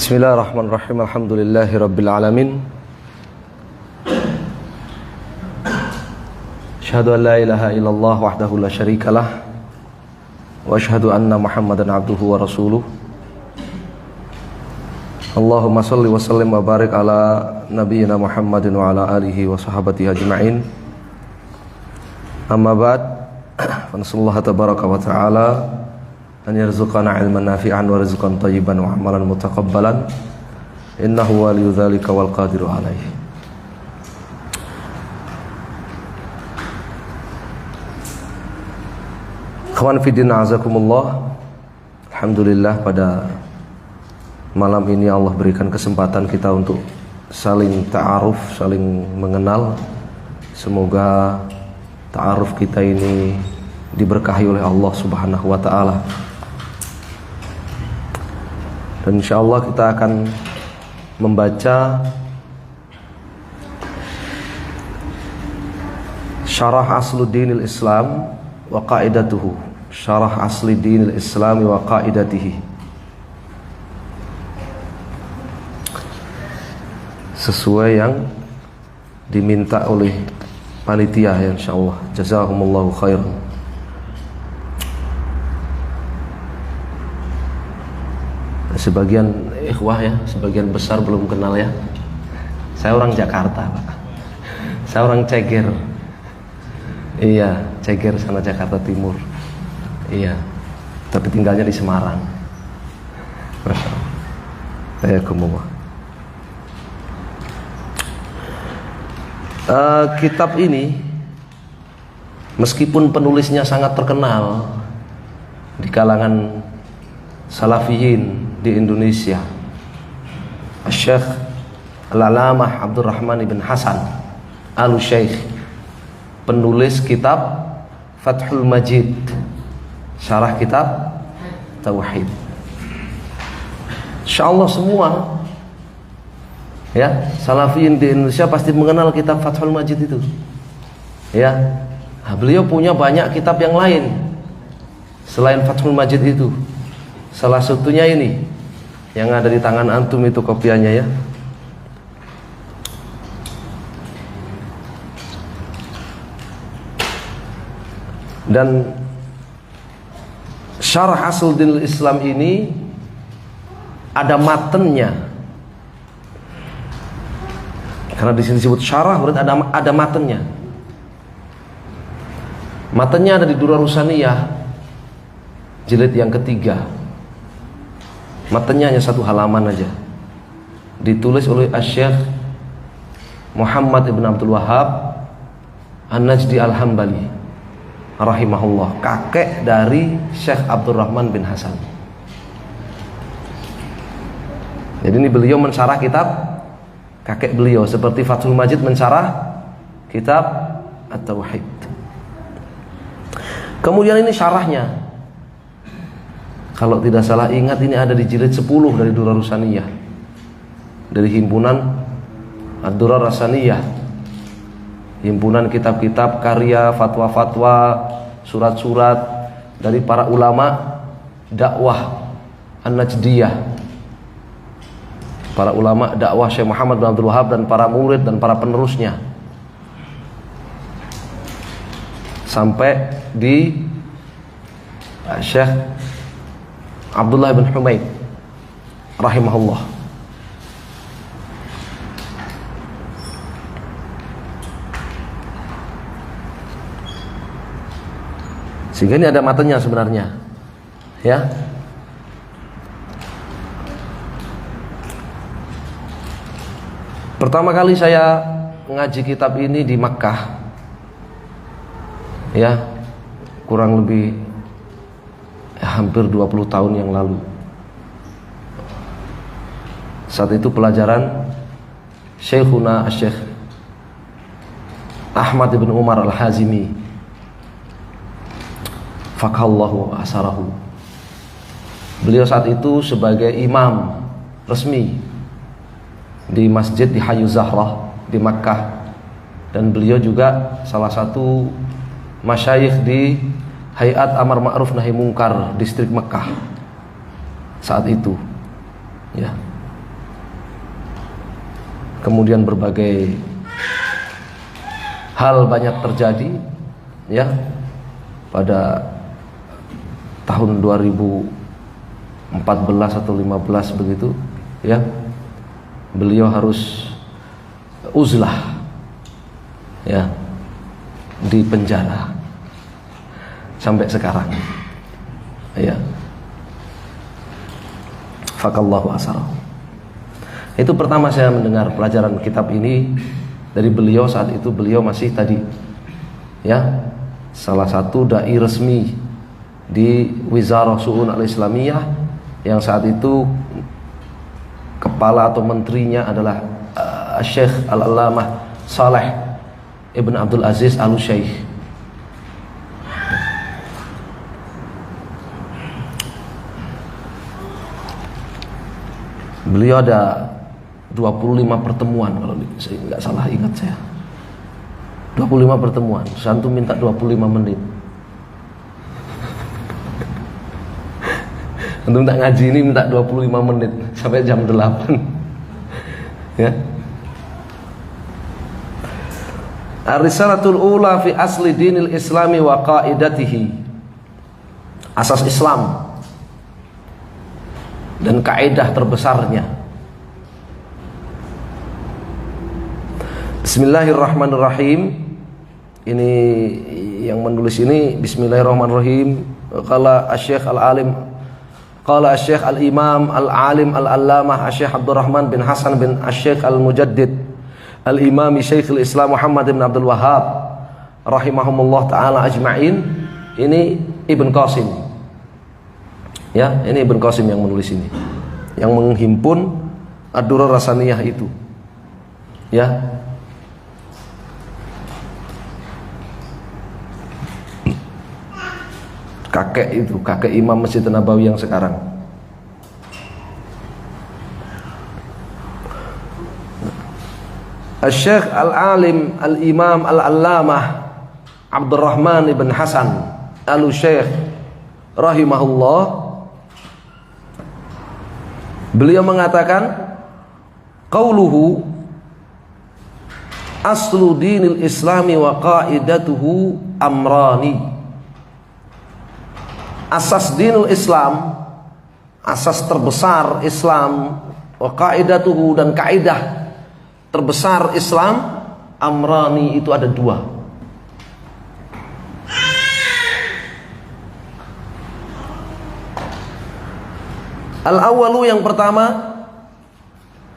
Bismillahirrahmanirrahim. Alhamdulillahi rabbil alamin. Asyhadu an la ilaha illallah wahdahu la syarikalah wa asyhadu anna Muhammadan abduhu wa rasuluh. Allahumma shalli wa sallim wa barik ala nabiyyina Muhammadin wa ala alihi wa sahabatihi ajma'in. Amma ba'd. Fa nasallahu tabaraka wa ta'ala an yarzuqana ilman nafi'an wa rizqan thayyiban wa amalan mutaqabbalan innahu waliyyu dzalika wal qadiru alaihi. Ikhwan fiddin azakumullah. Alhamdulillah, pada malam ini Allah berikan kesempatan kita untuk saling ta'aruf, saling mengenal. Semoga ta'aruf kita ini diberkahi oleh Allah Subhanahu wa taala. Dan insyaallah kita akan membaca Syarah Asluddinil Islam wa Qaidatuhu. Syarah Asluddinil Islam wa Qaidatihi. Sesuai yang diminta oleh panitia ya, insyaallah. Jazakumullahu khairan. Sebagian ikhwah ya, sebagian besar belum kenal ya. Saya orang Jakarta, Pak. Saya orang Ceger. Iya, Ceger sana Jakarta Timur. Iya. Tapi tinggalnya di Semarang. Masya Allah. Waalaikumsalam. Kitab ini meskipun penulisnya sangat terkenal di kalangan salafiyin di Indonesia, Syekh Al-Alamah Abdurrahman ibn Hasan Al-Syeikh, penulis kitab Fathul Majid, syarah kitab Tauhid. Insyaallah semua ya salafiyin di Indonesia pasti mengenal kitab Fathul Majid itu. Ya, beliau punya banyak kitab yang lain selain Fathul Majid itu. Salah satunya ini yang ada di tangan antum, itu kopiannya ya. Dan Syarah Asluddinil Islam ini ada matennya. Karena di sini disebut syarah, berarti ada matennya. Matennya ada di Durarus Saniyah jilid yang ketiga. Matanya hanya satu halaman aja. Ditulis oleh Syekh Muhammad ibn Abdul Wahhab An-Najdi Al-Hambali rahimahullah, kakek dari Syekh Abdurrahman bin Hasan. Jadi ini beliau mensyarah kitab kakek beliau, seperti Fathul Majid mensyarah kitab At-Tauhid. Kemudian ini syarahnya, kalau tidak salah ingat ini ada di jilid 10 dari Durarus Saniyah, dari himpunan Ad-Durar As-Saniyah, himpunan kitab-kitab karya, fatwa-fatwa, surat-surat dari para ulama dakwah An-Najdiyah, para ulama dakwah Syekh Muhammad bin Abdul Wahhab dan para murid dan para penerusnya, sampai di Syekh Abdullah bin Humaid rahimahullah. Sehingga ini ada matanya sebenarnya ya. Pertama kali saya ngaji kitab ini di Makkah ya, kurang lebih hampir 20 tahun yang lalu. Saat itu pelajaran Syekhuna Syekh Ahmad ibn Umar Al-Hazimi, faqahallahu asarahu. Beliau saat itu sebagai imam resmi di masjid di Hayu Zahrah di Makkah, dan beliau juga salah satu masyayikh di Hayat Amar Ma'ruf Nahi Mungkar distrik Mekah saat itu ya. kemudian berbagai hal banyak terjadi ya pada tahun 2014 atau 15 begitu ya, beliau harus uzlah ya di penjara sampai sekarang ya. Fakallahu asarahu. Itu pertama saya mendengar pelajaran kitab ini dari beliau. Saat itu beliau masih tadi ya salah satu dai resmi di Wizarah Su'un al-Islamiyah, yang saat itu kepala atau menterinya adalah Syekh Al-Allamah Saleh Ibn Abdul Aziz Al-Syaikh. Beliau ada 25 pertemuan kalau saya nggak salah ingat saya. 25 pertemuan, Santu minta 25 menit. Untuk minta ngaji ini minta 25 menit sampai jam 8. Ya. Ar-risalatul ula fi asli dinil islami wa qaidatihi. Asas Islam dan kaidah terbesarnya. Bismillahirrahmanirrahim. Ini yang menulis ini Bismillahirrahmanirrahim. Qala Asy-Syaikh Al-Alim, qala Asy-Syaikh Al-Imam Al-Alim Al-Allamah Asy-Syaikh Abdurrahman bin Hasan bin Asy-Syaikh Al-Mujaddid Al-Imam Syekhul Islam Muhammad bin Abdul Wahhab rahimahumullah taala ajma'in. Ini Ibn Qasim. Ya, ini Ibn Qasim yang menulis ini, yang menghimpun Ad-Durrah Rasaniyah itu. Ya. Kakek itu, kakek Imam Masjid Nabawi yang sekarang. Asy-Syaikh Al-Alim Al-Imam Al-Allamah Abdurrahman ibn Hasan Al-Syaikh rahimahullah, beliau mengatakan qauluhu aslu dinil islami wa qaidatuhu amrani. Asas dinul Islam, asas terbesar Islam, wa qaidatuhu dan kaidah terbesar Islam, amrani itu ada dua. Al-awwalu, yang pertama,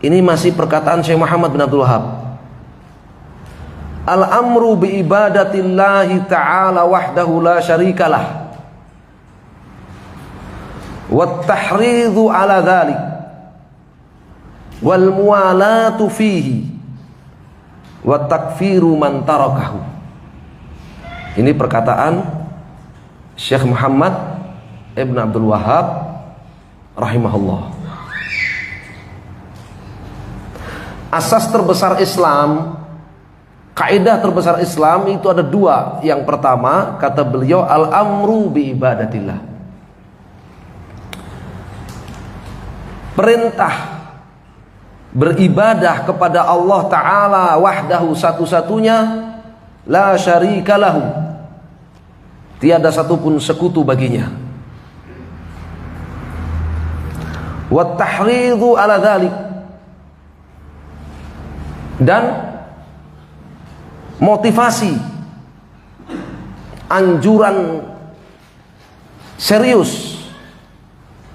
ini masih perkataan Syekh Muhammad bin Abdul Wahhab. Al-amru bi ibadatillahi ta'ala wahdahu la syarikalah. Wat tahridhu ala dhalik. Wal muwalatu fihi. Wat takfiru man tarakahu. Ini perkataan Syekh Muhammad ibn Abdul Wahhab rahimahullah. Asas terbesar Islam, kaidah terbesar Islam itu ada dua. Yang pertama, kata beliau, al-amru bi ibadatillah. Perintah beribadah kepada Allah Ta'ala wahdahu, satu-satunya, la syarika lahu, tiada satupun sekutu baginya. Wat tahridhu ala dhalik, dan motivasi, anjuran serius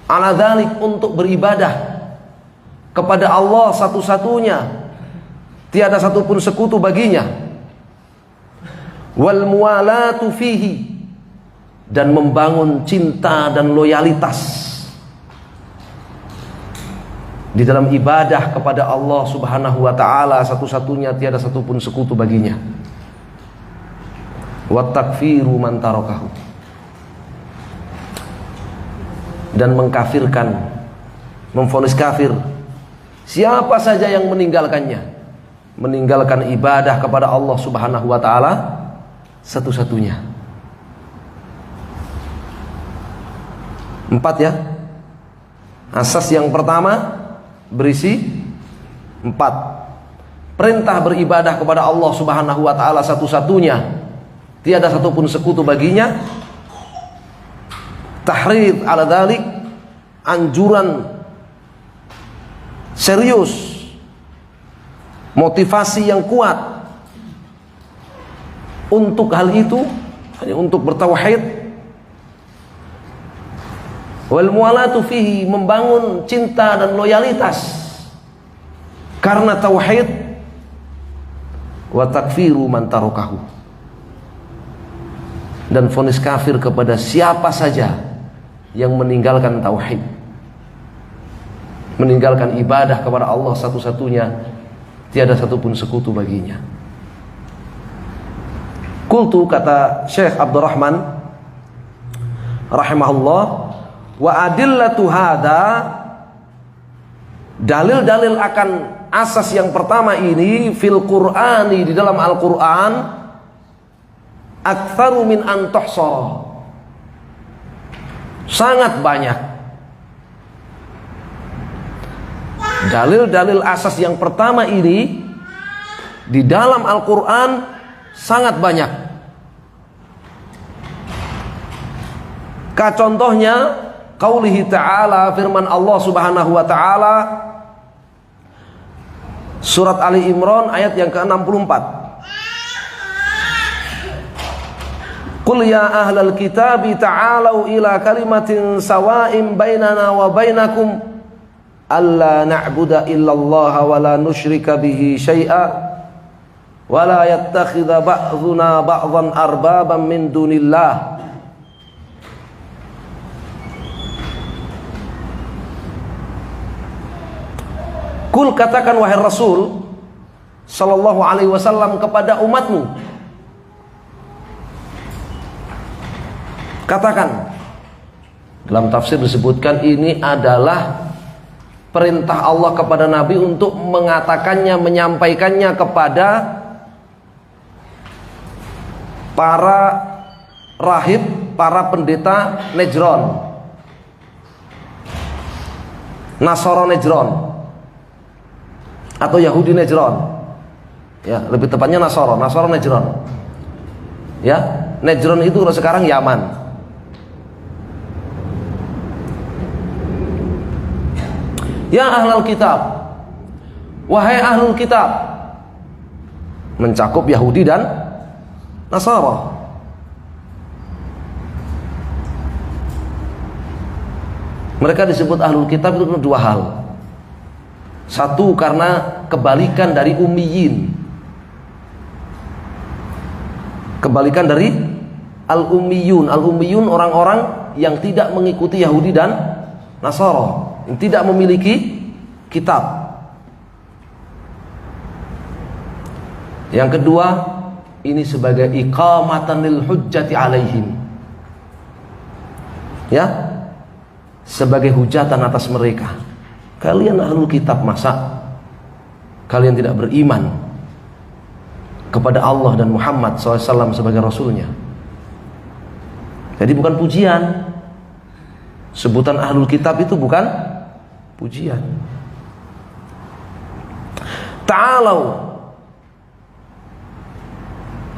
ala dhalik, untuk beribadah kepada Allah satu-satunya, tiada satupun sekutu baginya. Wal muwalatu fihi, dan membangun cinta dan loyalitas di dalam ibadah kepada Allah Subhanahu wa ta'ala satu-satunya, tiada satupun sekutu baginya. Wa takfiru man tarakahu, dan mengkafirkan, memvonis kafir siapa saja yang meninggalkannya, meninggalkan ibadah kepada Allah Subhanahu wa ta'ala satu-satunya. 4 ya. Asas yang pertama berisi 4. perintah beribadah kepada Allah Subhanahu wa taala satu-satunya, tiada satupun sekutu baginya. Tahrid ala dzalik, anjuran serius, motivasi yang kuat untuk hal itu, hanya untuk bertauhid. Wal muwalatu fihi, membangun cinta dan loyalitas karena tauhid. Wa takfiru man tarakahu, dan vonis kafir kepada siapa saja yang meninggalkan tauhid, meninggalkan ibadah kepada Allah satu-satunya, tiada satupun sekutu baginya. Qultu, kata Syekh Abdurrahman rahimahullah, wa adillatu hada, dalil-dalil akan asas yang pertama ini, fil Qur'ani, di dalam Al-Qur'an, aktsaru min an tuhsara, sangat banyak. Dalil-dalil asas yang pertama ini di dalam Al-Qur'an sangat banyak. Contohnya qaulihi ta'ala, firman Allah Subhanahu wa ta'ala, surat Ali Imran ayat yang ke-64. Qul ya ahlal kitabi ta'alau ila kalimatin sawa'in bainana wa bainakum alla na'budu illallaha wa la nusyrika bihi syai'a wa la yattakhidha ba'dhuna ba'dhan arbaban min dunillah. Kul, katakan wahai Rasul sallallahu alaihi wasallam kepada umatmu, katakan. Dalam tafsir disebutkan ini adalah perintah Allah kepada Nabi untuk mengatakannya, menyampaikannya kepada para rahib, para pendeta Najran, Nasara Najran atau Yahudi Najran. Ya, lebih tepatnya Nasara Najran. Ya, Najran itu kalau sekarang Yaman. Ya ahlul kitab, wahai ahlul kitab, mencakup Yahudi dan Nasara. Mereka disebut ahlul kitab itu dua hal. Satu, karena kebalikan dari ummiyin, kebalikan dari al-ummiyun. Al-ummiyun orang-orang yang tidak mengikuti Yahudi dan Nasara, yang tidak memiliki kitab. Yang kedua, ini sebagai iqamatan lil hujjati alaihim, ya, sebagai hujatan atas mereka. Kalian ahlul kitab, masa kalian tidak beriman kepada Allah dan Muhammad SAW sebagai Rasulnya? Jadi bukan pujian. Sebutan ahlul kitab itu bukan pujian. Ta'alau,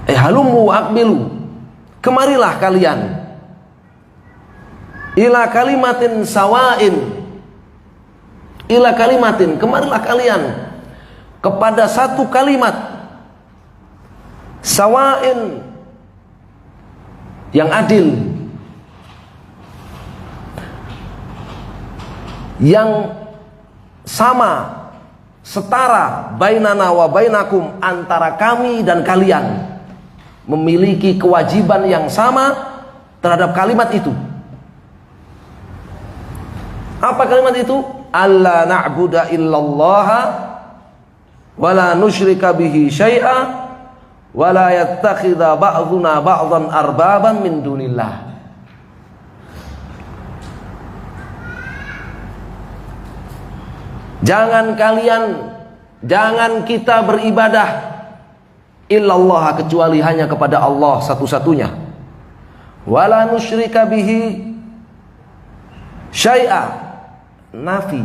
halumu akbilu, kemarilah kalian, ila kalimatin sawa'in, ila kalimatin, kemarilah kalian kepada satu kalimat, sawa'in, yang adil, yang sama, setara, bainana wa bainakum, antara kami dan kalian, memiliki kewajiban yang sama terhadap kalimat itu. Apa kalimat itu? Alla na'budu illallaha wa la nusyrika bihi syai'a wa la yattakhidha ba'dhuna ba'dhan arbaban min dunillah. Jangan kita beribadah illallah, kecuali hanya kepada Allah satu-satunya. Wa la nusyrika bihi syai'a, nafi,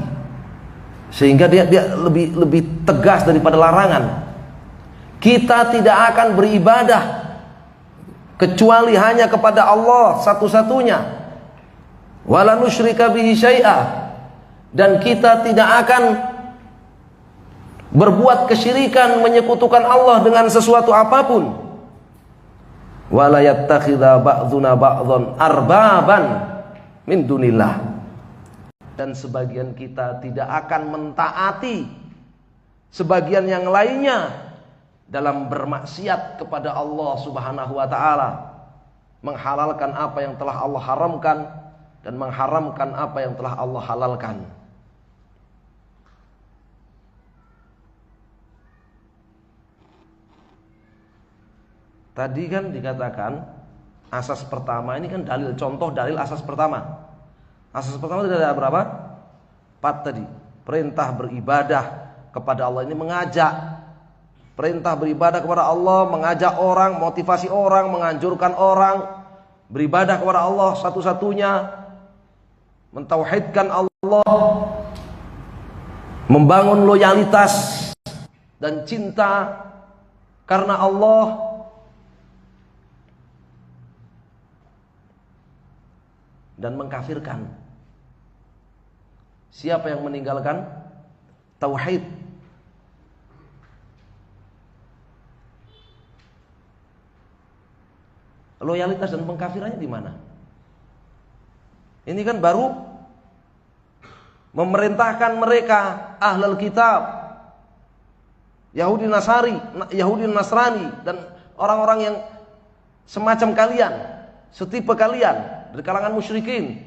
sehingga dia lebih tegas daripada larangan. Kita tidak akan beribadah kecuali hanya kepada Allah satu-satunya. Wala nusyrika bihi syai'a, dan kita tidak akan berbuat kesyirikan, menyekutukan Allah dengan sesuatu apapun. Wala yattakhidha ba'duna ba'dhan arbaban min dunillah, dan sebagian kita tidak akan mentaati sebagian yang lainnya dalam bermaksiat kepada Allah Subhanahu wa taala, menghalalkan apa yang telah Allah haramkan dan mengharamkan apa yang telah Allah halalkan. Tadi kan dikatakan asas pertama, ini kan dalil, contoh dalil asas pertama. Asas pertama tidak ada berapa? 4 tadi. Perintah beribadah kepada Allah, ini mengajak. Perintah beribadah kepada Allah, mengajak orang, motivasi orang, menganjurkan orang beribadah kepada Allah satu-satunya, mentauhidkan Allah, membangun loyalitas dan cinta karena Allah, dan mengkafirkan siapa yang meninggalkan tauhid. Loyalitas dan pengkafirannya di mana? Ini kan baru memerintahkan mereka ahlul kitab, Yahudi Nasrani dan orang-orang yang semacam kalian, setipe kalian dari kalangan musyrikin,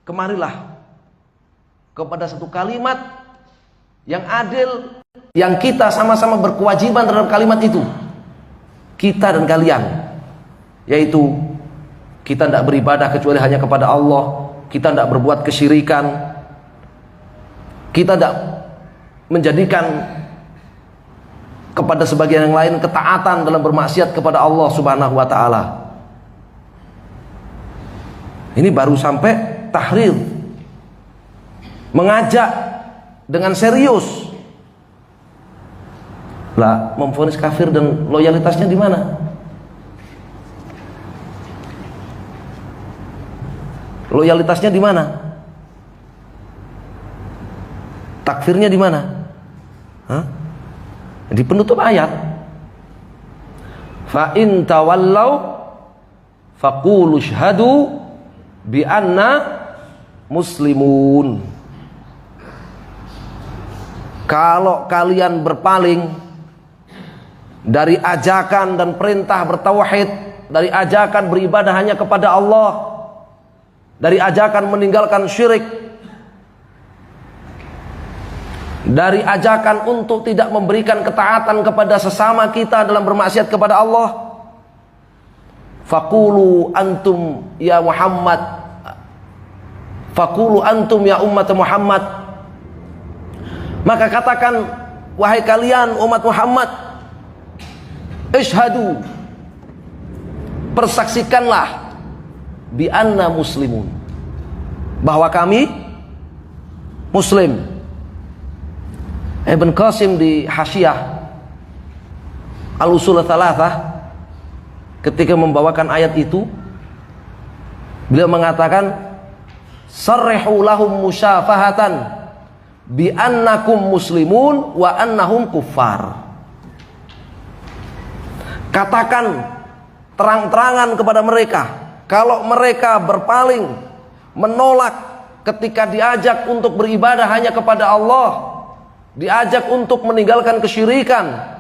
kemarilah kepada satu kalimat yang adil, yang kita sama-sama berkewajiban terhadap kalimat itu, kita dan kalian, yaitu kita tidak beribadah kecuali hanya kepada Allah, kita tidak berbuat kesyirikan, kita tidak menjadikan kepada sebagian yang lain ketaatan dalam bermaksiat kepada Allah Subhanahu wa taala. Ini baru sampai tahrir, mengajak dengan serius. Lah, memvonis kafir dan loyalitasnya di mana? Loyalitasnya di mana? Takfirnya di mana? Hah? Di penutup ayat. Fa in tawallau faqulu syhadu bi anna muslimun. Kalau kalian berpaling dari ajakan dan perintah bertauhid, dari ajakan beribadah hanya kepada Allah, dari ajakan meninggalkan syirik, dari ajakan untuk tidak memberikan ketaatan kepada sesama kita dalam bermaksiat kepada Allah, faqulu antum ya Muhammad, faqulu antum ya umat Muhammad, maka katakan wahai kalian umat Muhammad, ishhadu, persaksikanlah, bi anna muslimun, bahwa kami muslim. Ibn Qasim di Hasyiah Al-Usul Tsalatsah ketika membawakan ayat itu, beliau mengatakan sarrihu lahum musyafahatan bi annakum muslimun wa annahum kuffar. Katakan terang-terangan kepada mereka, kalau mereka berpaling, menolak ketika diajak untuk beribadah hanya kepada Allah, diajak untuk meninggalkan kesyirikan,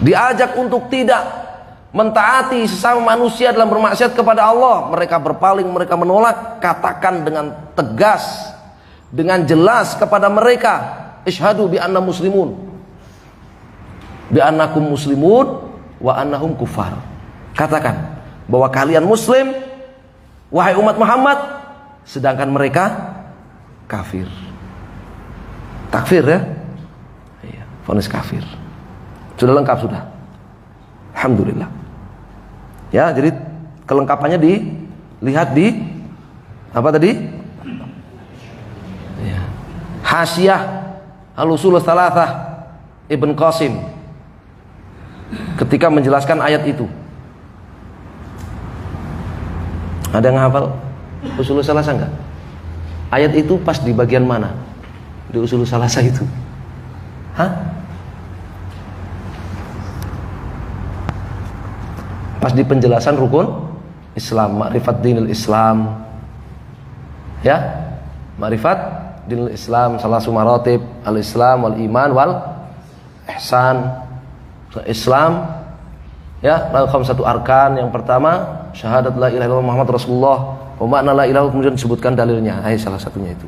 diajak untuk tidak mentaati sesama manusia dalam bermaksiat kepada Allah, mereka berpaling, mereka menolak, katakan dengan tegas, dengan jelas kepada mereka, isyhadu bi anna muslimun, bi annakum muslimun wa annahum kufar. Katakan bahwa kalian muslim wahai umat Muhammad, sedangkan mereka kafir. Takfir ya? Iya, vonis kafir. Sudah lengkap sudah. Alhamdulillah. Ya, jadi kelengkapannya dilihat di apa tadi? Ya. Hasyiah Al-Usul Tsalatsah Ibn Qasim ketika menjelaskan ayat itu. Ada yang hafal usul salasa enggak? Ayat itu pas di bagian mana? Di usul salasa itu. Hah? Pas di penjelasan rukun Islam, ma'rifat dinil Islam. Ya? Ma'rifat dinil Islam, salasu maratib, al-Islam wal iman wal ihsan. Islam ya, satu arkan. Yang pertama syahadat la ilaha illallah Muhammad Rasulullah. Wa makna la ilaha, kemudian disebutkan dalilnya. Salah satunya itu.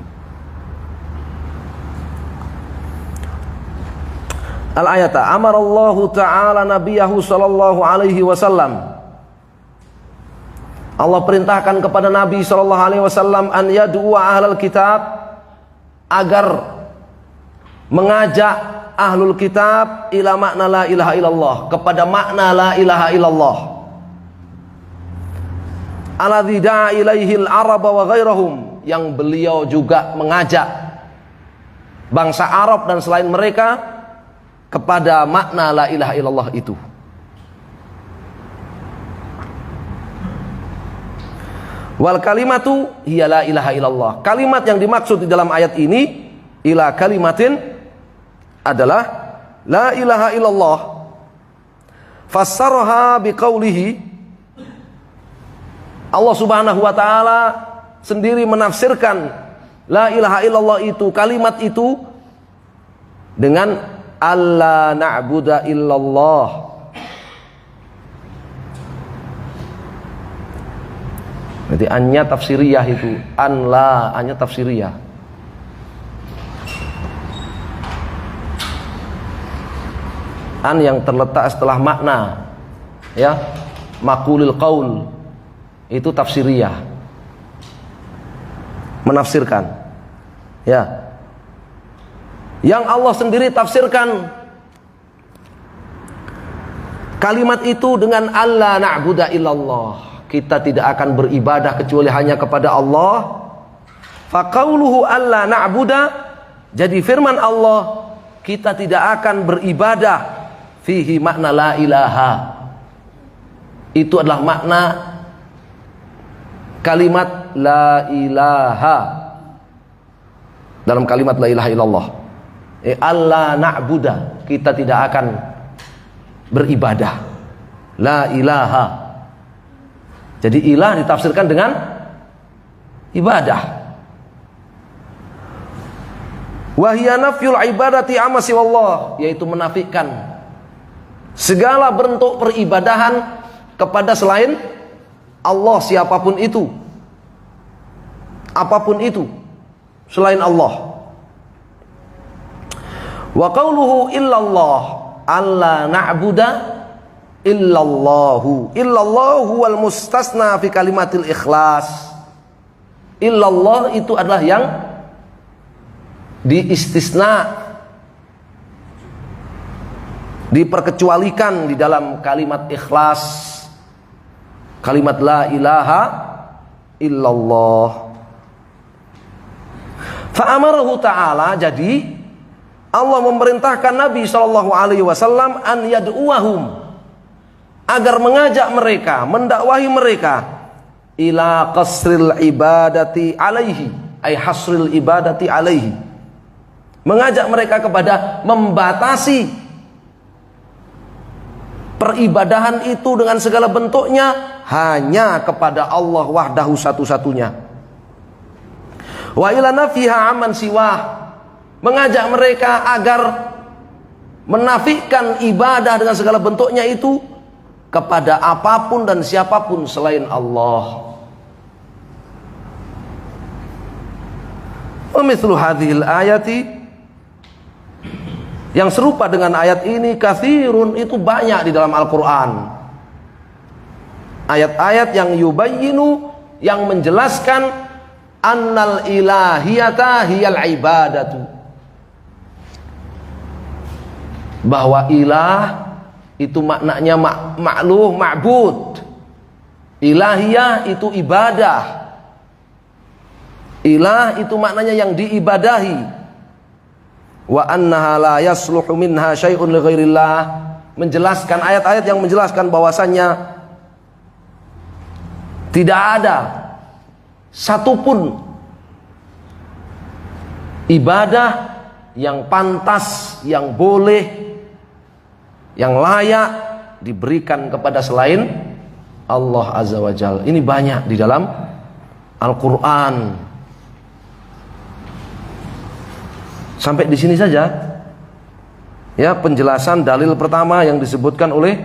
Al-ayata amarallahu ta'ala nabiyahu sallallahu alaihi wasallam. Allah perintahkan kepada Nabi sallallahu alaihi wasallam an yad'u ahlal kitab, agar mengajak ahlul kitab ila makna la ilaha illallah, kepada makna la ilaha illallah. Alladzi da'a ilaihi al-arab wa ghairahum, yang beliau juga mengajak bangsa Arab dan selain mereka kepada makna la ilaha illallah itu. Wal kalimatu hiya la ilaha illallah. Kalimat yang dimaksud di dalam ayat ini ila kalimatin adalah la ilaha illallah. Fassaraha biqaulihi, Allah Subhanahu wa taala sendiri menafsirkan la ilaha illallah itu, kalimat itu, dengan alla na'budu illallah. Berarti annya tafsiriyah itu, an la, annya tafsiriyah. An yang terletak setelah makna, ya, maqulil qaul, itu tafsiriyah, menafsirkan, ya. Yang Allah sendiri tafsirkan kalimat itu dengan alla na'budu illallah, kita tidak akan beribadah kecuali hanya kepada Allah. Faqauluhu alla na'budu, jadi firman Allah, kita tidak akan beribadah, fihi makna la ilaha, itu adalah makna kalimat la ilaha dalam kalimat la ilaha illallah. Alla na'budu, kita tidak akan beribadah, la ilaha. Jadi ilah ditafsirkan dengan ibadah. Wa hiya nafyul ibadati amma siwallah, yaitu menafikan segala bentuk peribadahan kepada selain Allah, siapapun itu, apapun itu selain Allah. Wa qauluhu illallah, alla na'budu illallahu. Illallahu wal mustasna fi kalimatil ikhlas. Illallah itu adalah yang diistisna, diperkecualikan di dalam kalimat ikhlas, kalimat la ilaha illallah. Fa'amarahu ta'ala, jadi Allah memerintahkan Nabi SAW an yad'uahum, agar mengajak mereka, mendakwahi mereka, ila qasril ibadati alaihi, ay hasril ibadati alaihi, mengajak mereka kepada membatasi peribadahan itu dengan segala bentuknya hanya kepada Allah wahdahu satu-satunya. Wa ila nafiha aman siwah, mengajak mereka agar menafikan ibadah dengan segala bentuknya itu kepada apapun dan siapapun selain Allah. Wa mithlu hadhil ayati, yang serupa dengan ayat ini, katsirun, itu banyak di dalam Al-Quran. Ayat-ayat yang yubayyinu, yang menjelaskan annal ilahiyata hiyal ibadatu, bahwa ilah itu maknanya ma'luh, ma'bud. Ilahiyah itu ibadah. Ilah itu maknanya yang diibadahi. wa annaha la yasluhu minha syai'un li ghairillah, menjelaskan ayat-ayat yang menjelaskan bahwasannya tidak ada satupun ibadah yang pantas, yang boleh, yang layak diberikan kepada selain Allah Azza wa Jalla. Ini banyak di dalam Al-Quran. Sampai di sini saja ya penjelasan dalil pertama yang disebutkan oleh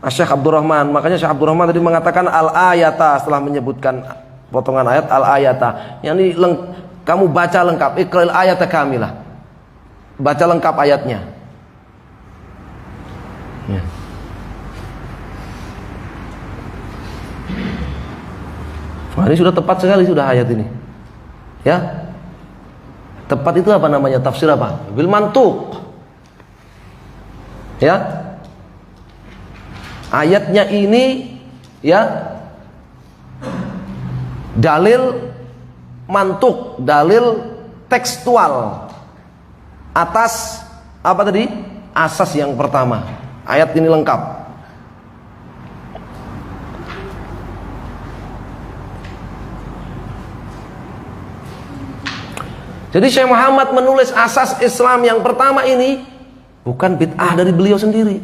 Syekh Abdurrahman. Makanya Syekh Abdurrahman tadi mengatakan al-ayata setelah menyebutkan potongan ayat al-ayata. Yang ini kamu baca lengkap, iqra'il ayata kamilah. Baca lengkap ayatnya. Ya. Wah, ini sudah tepat sekali sudah ayat ini. Ya. Tepat itu apa namanya? Tafsir apa? Bil mantuq. Ya. Ayatnya ini ya dalil mantuk, dalil tekstual atas apa tadi? Asas yang pertama. Ayat ini lengkap. Jadi Syekh Muhammad menulis asas Islam yang pertama ini bukan bid'ah dari beliau sendiri.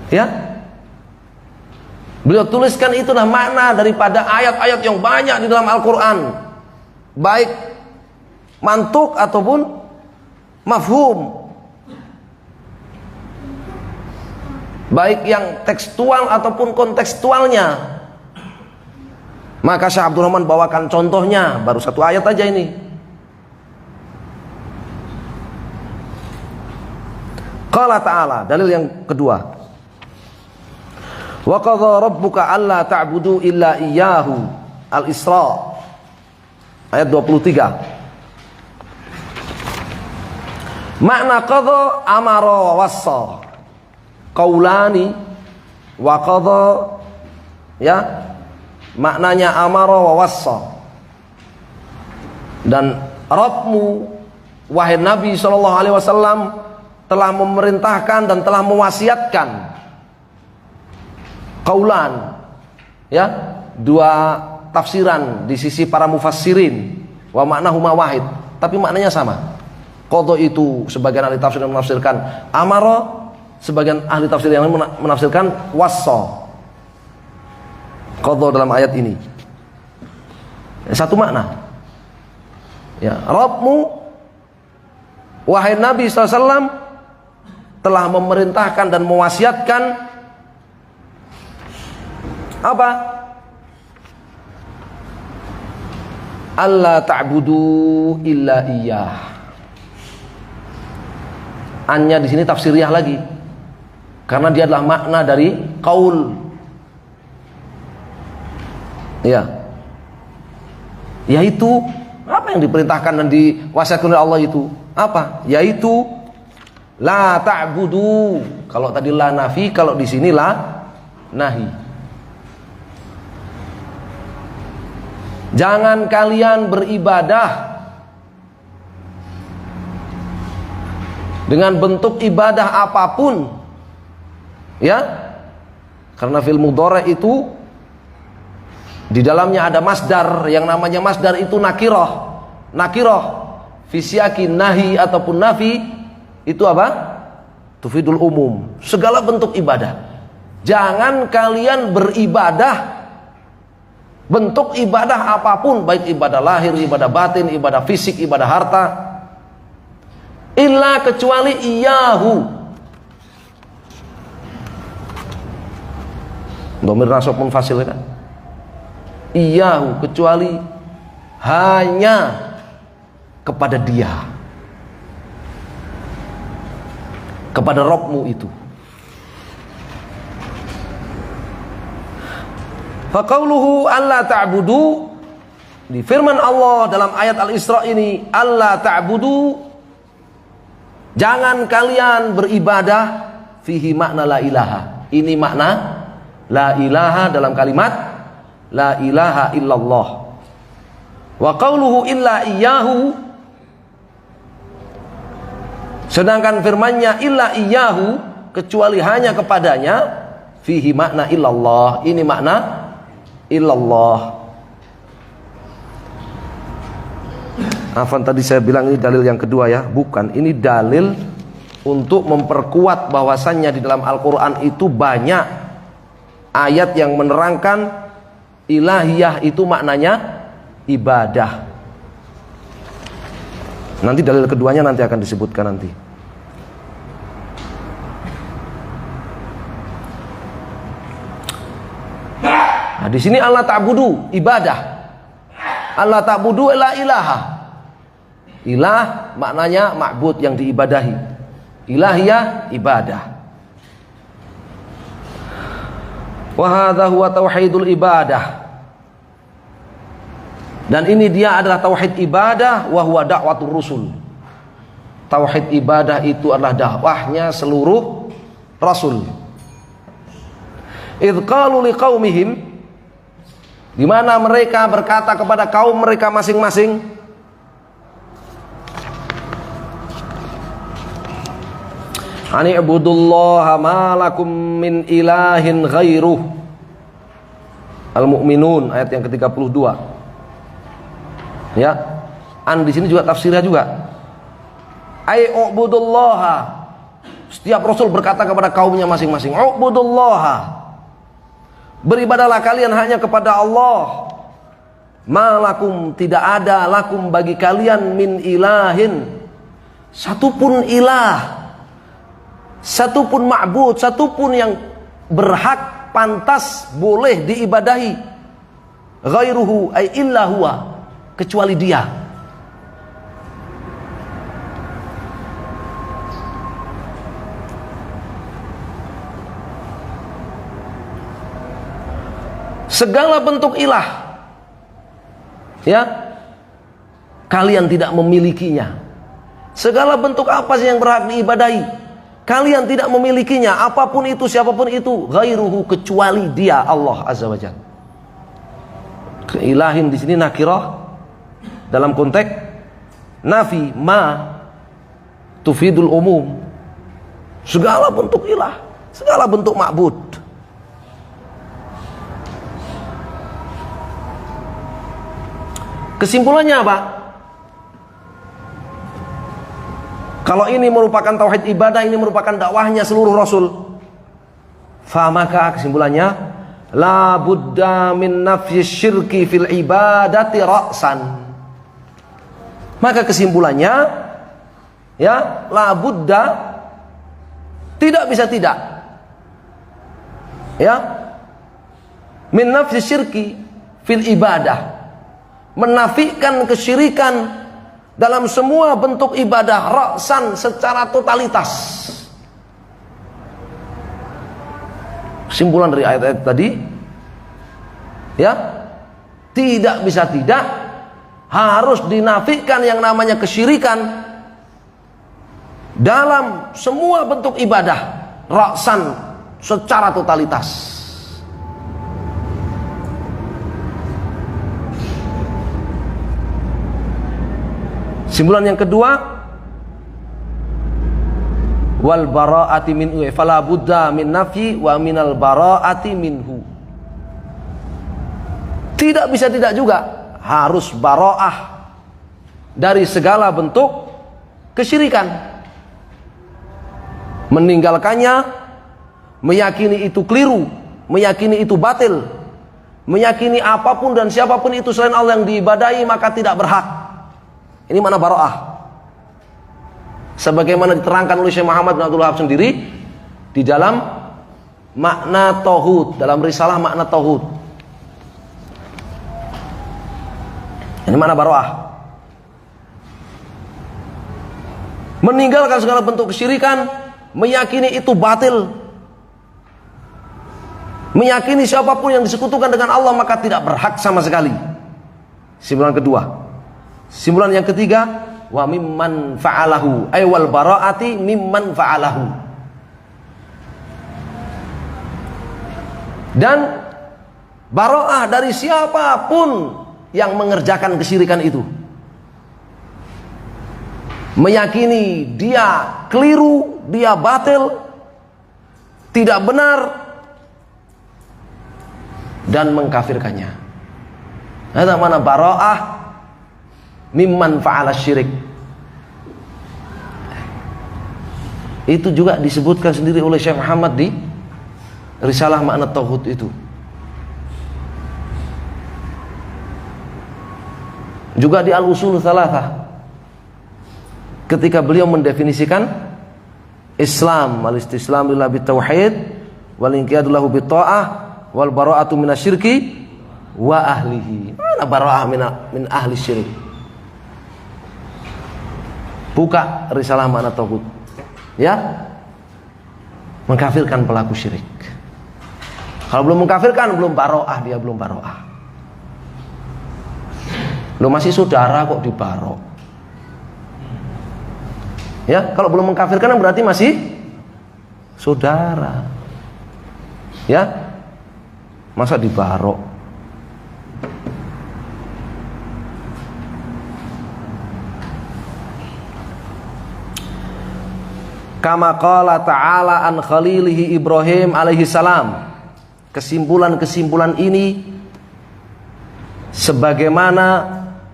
Ya. Beliau tuliskan itulah makna daripada ayat-ayat yang banyak di dalam Al-Quran, baik mantuk ataupun mafhum, baik yang tekstual ataupun kontekstualnya. Maka Syekh Abdurrahman bawakan contohnya, baru satu ayat aja ini. Qala ta'ala, dalil yang kedua. Wa qadha rabbuka alla ta'budu illa iyyahu. Al-Isra ayat 23. Makna qadha amara wa wassa. Qaulani wa qadha ya. Maknanya amara wa wassa. Dan Rabbmu wahai Nabi sallallahu alaihi wasallam telah memerintahkan dan telah mewasiatkan. Qaulan ya, dua tafsiran di sisi para mufassirin, wa maknahuma wahid, tapi maknanya sama. Qadha itu sebagian ahli tafsir yang menafsirkan amara, sebagian ahli tafsir yang lain menafsirkan wassa. Qadha dalam ayat ini satu makna. Ya, Rabbmu wahai Nabi SAW telah memerintahkan dan mewasiatkan apa? Alla ta'budu illa iyyah. Annya di sini tafsiriyah lagi, karena dia adalah makna dari qaul. Ya, yaitu apa yang diperintahkan dan diwasiatkan oleh Allah itu apa? Yaitu la ta'budu. Kalau tadi la nafi, kalau di sini la nahi. Jangan kalian beribadah dengan bentuk ibadah apapun, ya, karena fil mudhari itu di dalamnya ada masdar, yang namanya masdar itu nakirah. Nakirah fi siyaqin nahi ataupun nafi itu apa? Tufidul umum, segala bentuk ibadah. Jangan kalian beribadah bentuk ibadah apapun, baik ibadah lahir, ibadah batin, ibadah fisik, ibadah harta, illa kecuali iyahu. Dhamir nasab munfasil kan? Iyahu, kecuali hanya kepada dia, kepada Rabbmu itu. Faqauluhu alla ta'budu, di firman Allah dalam ayat Al-Isra ini, alla ta'budu, jangan kalian beribadah, fihi makna la ilaha. Ini makna la ilaha dalam kalimat la ilaha illallah. Wa qauluhu illa iyyahu, Sedangkan firman-Nya illa iyyahu, kecuali hanya kepadanya, fihi makna illallah. Ini makna illallah. Afan, tadi saya bilang ini dalil yang kedua ya. Bukan, ini dalil untuk memperkuat bahwasannya di dalam Al-Quran itu banyak ayat yang menerangkan ilahiyah itu maknanya ibadah. Nanti dalil keduanya nanti akan disebutkan nanti. Nah, di sini Allah ta'budu ibadah. Allah ta'budu la ilaha. Ilah maknanya ma'bud, yang diibadahi. Ilahiyah ibadah. Wa hadza huwa tauhidul ibadah. Dan ini dia adalah tauhid ibadah, wa huwa da'watur rusul. Tauhid ibadah itu adalah dakwahnya seluruh rasul. Idz qalu liqaumihim, di mana mereka berkata kepada kaum mereka masing-masing, ani ibudullaha ma lakum min ilahin ghairuh. Al-Mu'minun ayat yang ke-32. Ya, an di sini juga tafsirnya juga. Ai ubudullaha. Setiap rasul berkata kepada kaumnya masing-masing, ubudullaha. Beribadahlah kalian hanya kepada Allah. Malakum, tidak ada lakum bagi kalian min ilahin, satupun ilah, satupun ma'bud, satupun yang berhak pantas boleh diibadahi, ghairuhu ay illa huwa, kecuali dia. Segala bentuk ilah, ya, kalian tidak memilikinya. Segala bentuk apa sih yang berhak diibadahi, kalian tidak memilikinya. Apapun itu, siapapun itu, ghairuhu, kecuali dia, Allah Azza wa Jalla. Keilahin di sini nakirah dalam konteks nafi, ma tufidul umum. Segala bentuk ilah, segala bentuk ma'bud. Kesimpulannya apa? Kalau ini merupakan tauhid ibadah, ini merupakan dakwahnya seluruh rasul. Maka kesimpulannya, la budda min nafyi syirki fil ibadati ra'san. Maka kesimpulannya, ya, la budda, tidak bisa tidak, ya, min nafyi syirki fil ibadah, menafikan kesyirikan dalam semua bentuk ibadah ra'san, secara totalitas. Kesimpulan dari ayat-ayat tadi, ya, tidak bisa tidak, harus dinafikan yang namanya kesyirikan dalam semua bentuk ibadah ra'san, secara totalitas. Kesimpulan yang kedua, wal bara'ati minhu, fala budda min nafyi wa minal bara'ati minhu. Tidak bisa tidak juga, harus bara'ah dari segala bentuk kesyirikan. Meninggalkannya, meyakini itu keliru, meyakini itu batil, meyakini apapun dan siapapun itu selain Allah yang diibadahi, maka tidak berhak. Ini mana bara'ah, sebagaimana diterangkan oleh Syekh Muhammad bin Abdul Wahab sendiri di dalam makna tauhid, dalam risalah makna tauhid. Ini mana bara'ah, meninggalkan segala bentuk kesyirikan, meyakini itu batil, meyakini siapapun yang disekutukan dengan Allah maka tidak berhak sama sekali. Kesimpulan kedua. Kesimpulan yang ketiga, wa mimman fa'alahu, ay wal bara'ati mimman fa'alahu. Dan bara'ah dari siapapun yang mengerjakan kesyirikan itu. meyakini dia keliru, dia batil, tidak benar, dan mengkafirkannya. Ada mana bara'ah mimman fa'ala syirik. Itu juga disebutkan sendiri oleh Syekh Muhammad di Risalah Makna Tauhid itu. Juga di Al-Usul Tsalatsah, ketika beliau mendefinisikan Islam, al-istislam lillah bitauhid wal inqiyadu lahu bitta'ah wal bara'atu minasyirki wa ahlihi. Mana bara'ah min ahli syirik? Buka Risalah Makna Tauhid. Ya, mengkafirkan pelaku syirik. Kalau belum mengkafirkan, belum bara'ah, dia belum bara'ah. Lo masih saudara kok dibarok. Ya, kalau belum mengkafirkan berarti masih saudara. Ya, masa dibarok? Kama qala ta'ala an khalilihi Ibrahim alaihi salam. Kesimpulan-kesimpulan ini sebagaimana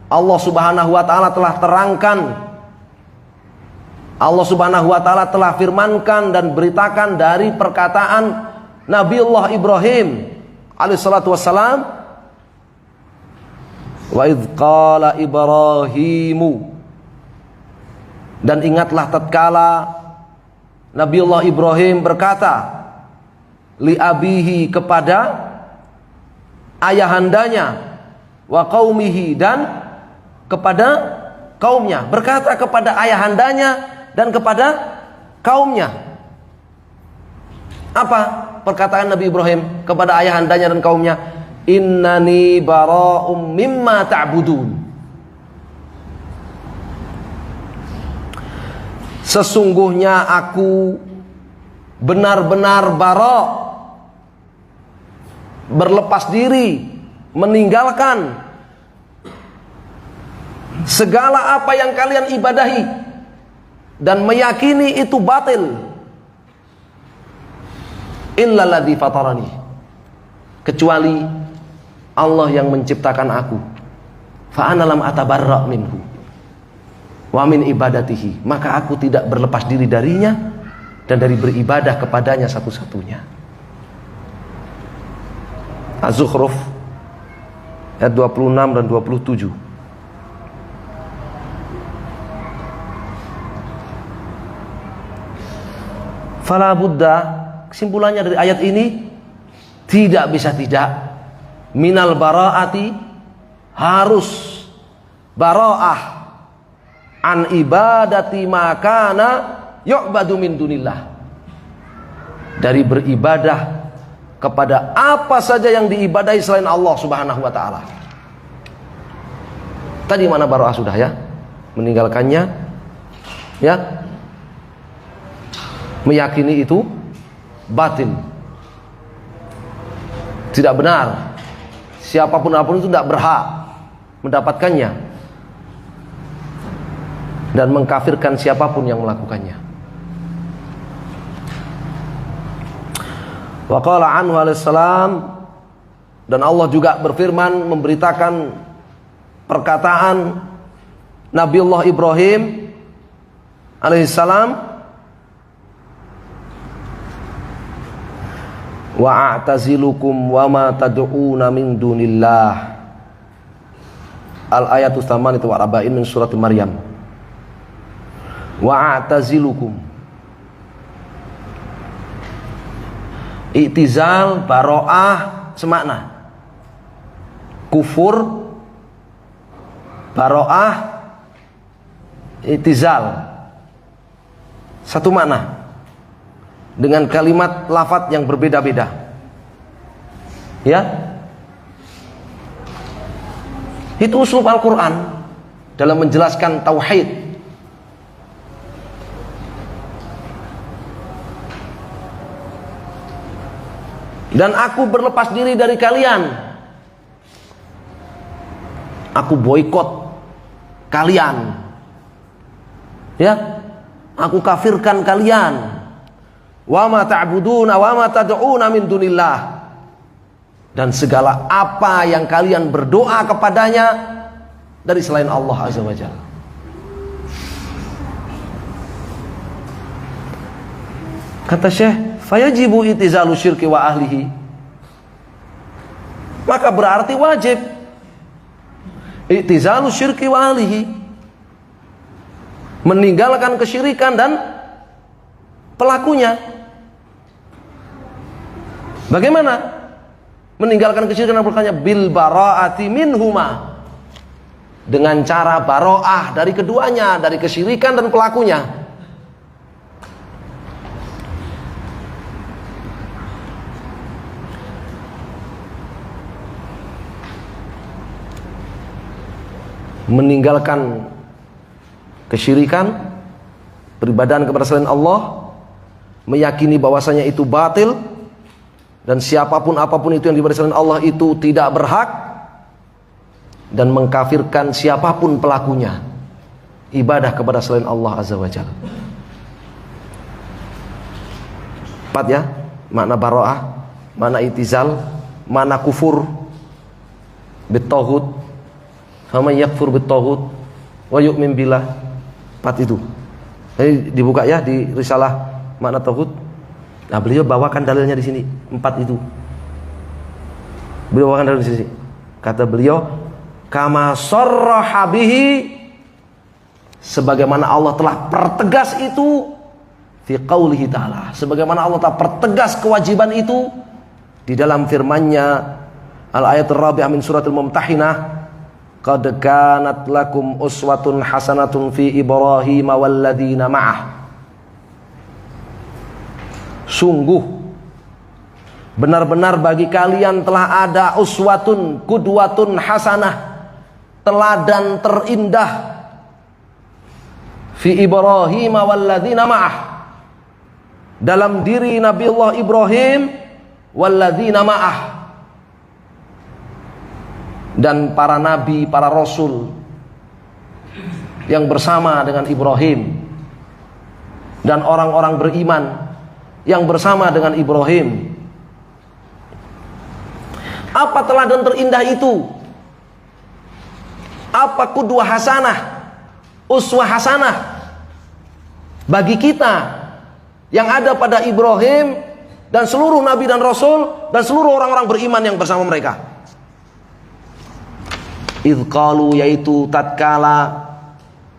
Allah Subhanahu wa taala telah terangkan, Allah Subhanahu wa taala telah firmankan dan beritakan dari perkataan Nabiullah Ibrahim alaihi salatu wassalam, wa idz qala Ibrahimu, dan ingatlah tatkala Nabiullah Ibrahim berkata li abihi, kepada ayahandanya, wa qaumihi, dan kepada kaumnya. Berkata kepada ayahandanya dan kepada kaumnya. Apa perkataan Nabi Ibrahim kepada ayahandanya dan kaumnya? Innani bara'um mimma ta'budun. Sesungguhnya aku benar-benar bara', berlepas diri, meninggalkan segala apa yang kalian ibadahi dan meyakini itu batil, illalladzi fatarani, kecuali Allah yang menciptakan aku, fa ana lam atabarra' minhu wa min ibadatihi, maka aku tidak berlepas diri darinya dan dari beribadah kepadanya satu-satunya. Az-Zukhruf ayat 26 dan 27. Fala budda, kesimpulannya dari ayat ini tidak bisa tidak, minal bara'ati, harus bara'ah an ibadati makana yu'badu min dunillah, dari beribadah kepada apa saja yang diibadahi selain Allah Subhanahu wa taala. Tadi mana bara'ah sudah ya, meninggalkannya, ya, meyakini itu batil, tidak benar, siapapun apapun itu tidak berhak mendapatkannya, dan mengkafirkan siapapun yang melakukannya. Wa qala anhu alaihissalam, dan Allah juga berfirman memberitakan perkataan Nabiullah Ibrahim alaihissalam, wa a'tazilukum wa ma tad'una min dunillah, al-ayatu tsamaniyatu wa arba'in min surat Maryam. Wa a'tazilukum, i'tizal, bara'ah semakna. Kufur, bara'ah, i'tizal satu makna dengan kalimat lafaz yang berbeda-beda. Ya, itu uslub Al-Quran dalam menjelaskan tauhid. Dan aku berlepas diri dari kalian, aku boikot kalian, Ya, aku kafirkan kalian. Wa ma ta'buduna wa ma tad'una min dunillah. Dan segala apa yang kalian berdoa kepadanya dari selain Allah Azza wa Jalla. Kata Syekh, fayajibu itizalu syirki wa ahlihi. Maka berarti wajib itizalu syirki wa ahlihi, meninggalkan kesyirikan dan pelakunya. Bagaimana meninggalkan kesyirikan dan pelakunya? Bil bara'ati minhuma, dengan cara baro'ah dari keduanya, dari kesyirikan dan pelakunya. Meninggalkan kesyirikan, beribadah kepada selain Allah, meyakini bahwasanya itu batil, dan siapapun apapun itu yang diibadahi selain Allah itu tidak berhak, dan mengkafirkan siapapun pelakunya ibadah kepada selain Allah Azza wa Jalla. 4 ya, makna baro'ah, makna itizal, makna kufur bit-taghut, sama yakfur bit-taghut wa yu'min billah. 4 itu. Jadi dibuka ya di risalah makna taghut. Nah, beliau bawakan dalilnya di sini 4 itu. Beliau bawakan dalil di sini. Kata beliau, kama sarraha bihi, sebagaimana Allah telah pertegas itu fi qaulihi ta'ala, sebagaimana Allah telah pertegas kewajiban itu di dalam firman-Nya, al-ayatul rabi'ah min suratul Mumtahinah, qad kanat lakum uswatun hasanatun fi Ibrahim walladzina ma'ah. Sungguh benar-benar bagi kalian telah ada uswatun, qudwatun hasanah, teladan terindah, fi Ibrahim walladzina ma'ah, dalam diri Nabiullah Ibrahim, walladzina ma'ah, dan para nabi, para rasul yang bersama dengan Ibrahim, dan orang-orang beriman yang bersama dengan Ibrahim. Apa teladan terindah itu? Apa qudwah hasanah, uswah hasanah bagi kita yang ada pada Ibrahim dan seluruh nabi dan rasul dan seluruh orang-orang beriman yang bersama mereka? Idh qalu, yaitu tatkala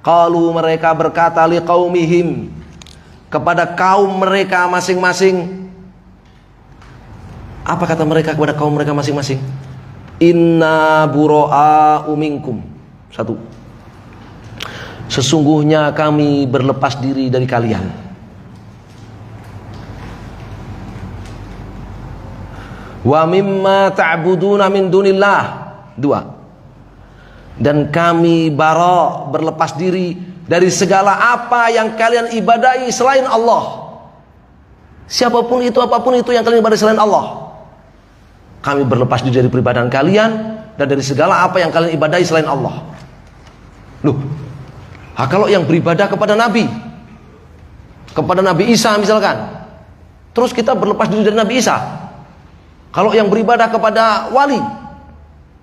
qalu, mereka berkata, liqaumihim, kepada kaum mereka masing-masing. Apa kata mereka kepada kaum mereka masing-masing? Inna bura'a'u minkum. 1. Sesungguhnya kami berlepas diri dari kalian. Wa mimma ta'buduna min dunillah. 2. Dan kami berlepas diri dari segala apa yang kalian ibadahi selain Allah. Siapapun itu, apapun itu yang kalian ibadahi selain Allah, kami berlepas diri dari peribadahan kalian dan dari segala apa yang kalian ibadahi selain Allah. Loh, kalau yang beribadah kepada Nabi, kepada Nabi Isa misalkan, terus kita berlepas diri dari Nabi Isa. Kalau yang beribadah kepada wali,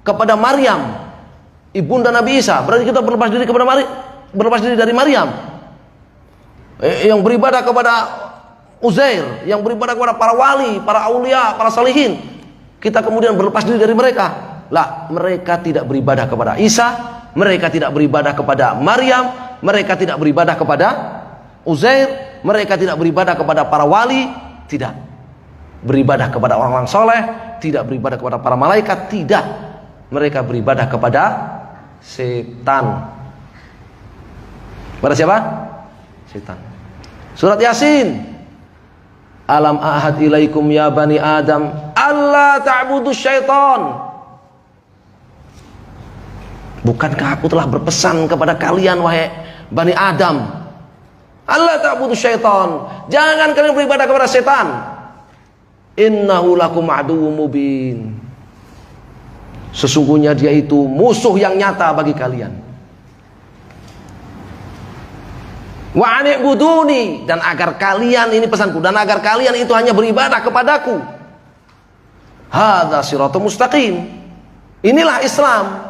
kepada Maryam, ibunda Nabi Isa, berarti kita berlepas diri kepada berlepas diri dari Maryam. Yang beribadah kepada Uzair, yang beribadah kepada para wali, para aulia, para salihin, kita kemudian berlepas diri dari mereka. Lah, mereka tidak beribadah kepada Isa, mereka tidak beribadah kepada Maryam, mereka tidak beribadah kepada Uzair, mereka tidak beribadah kepada para wali, tidak beribadah kepada orang-orang soleh, tidak beribadah kepada para malaikat, tidak. Mereka beribadah kepada setan. Pada siapa? Setan. Surat Yasin. Alam ahad ilaikum ya bani Adam alla ta'budu syaitan. Bukankah aku telah berpesan kepada kalian wahai bani Adam, alla ta'budu syaitan, jangan kalian beribadah kepada setan. Innahu lakum aduwwum mubin. Sesungguhnya dia itu musuh yang nyata bagi kalian. Wa an'buduni, dan agar kalian, ini pesanku, dan agar kalian itu hanya beribadah kepadaku. Hadza siratal mustaqim. Inilah Islam.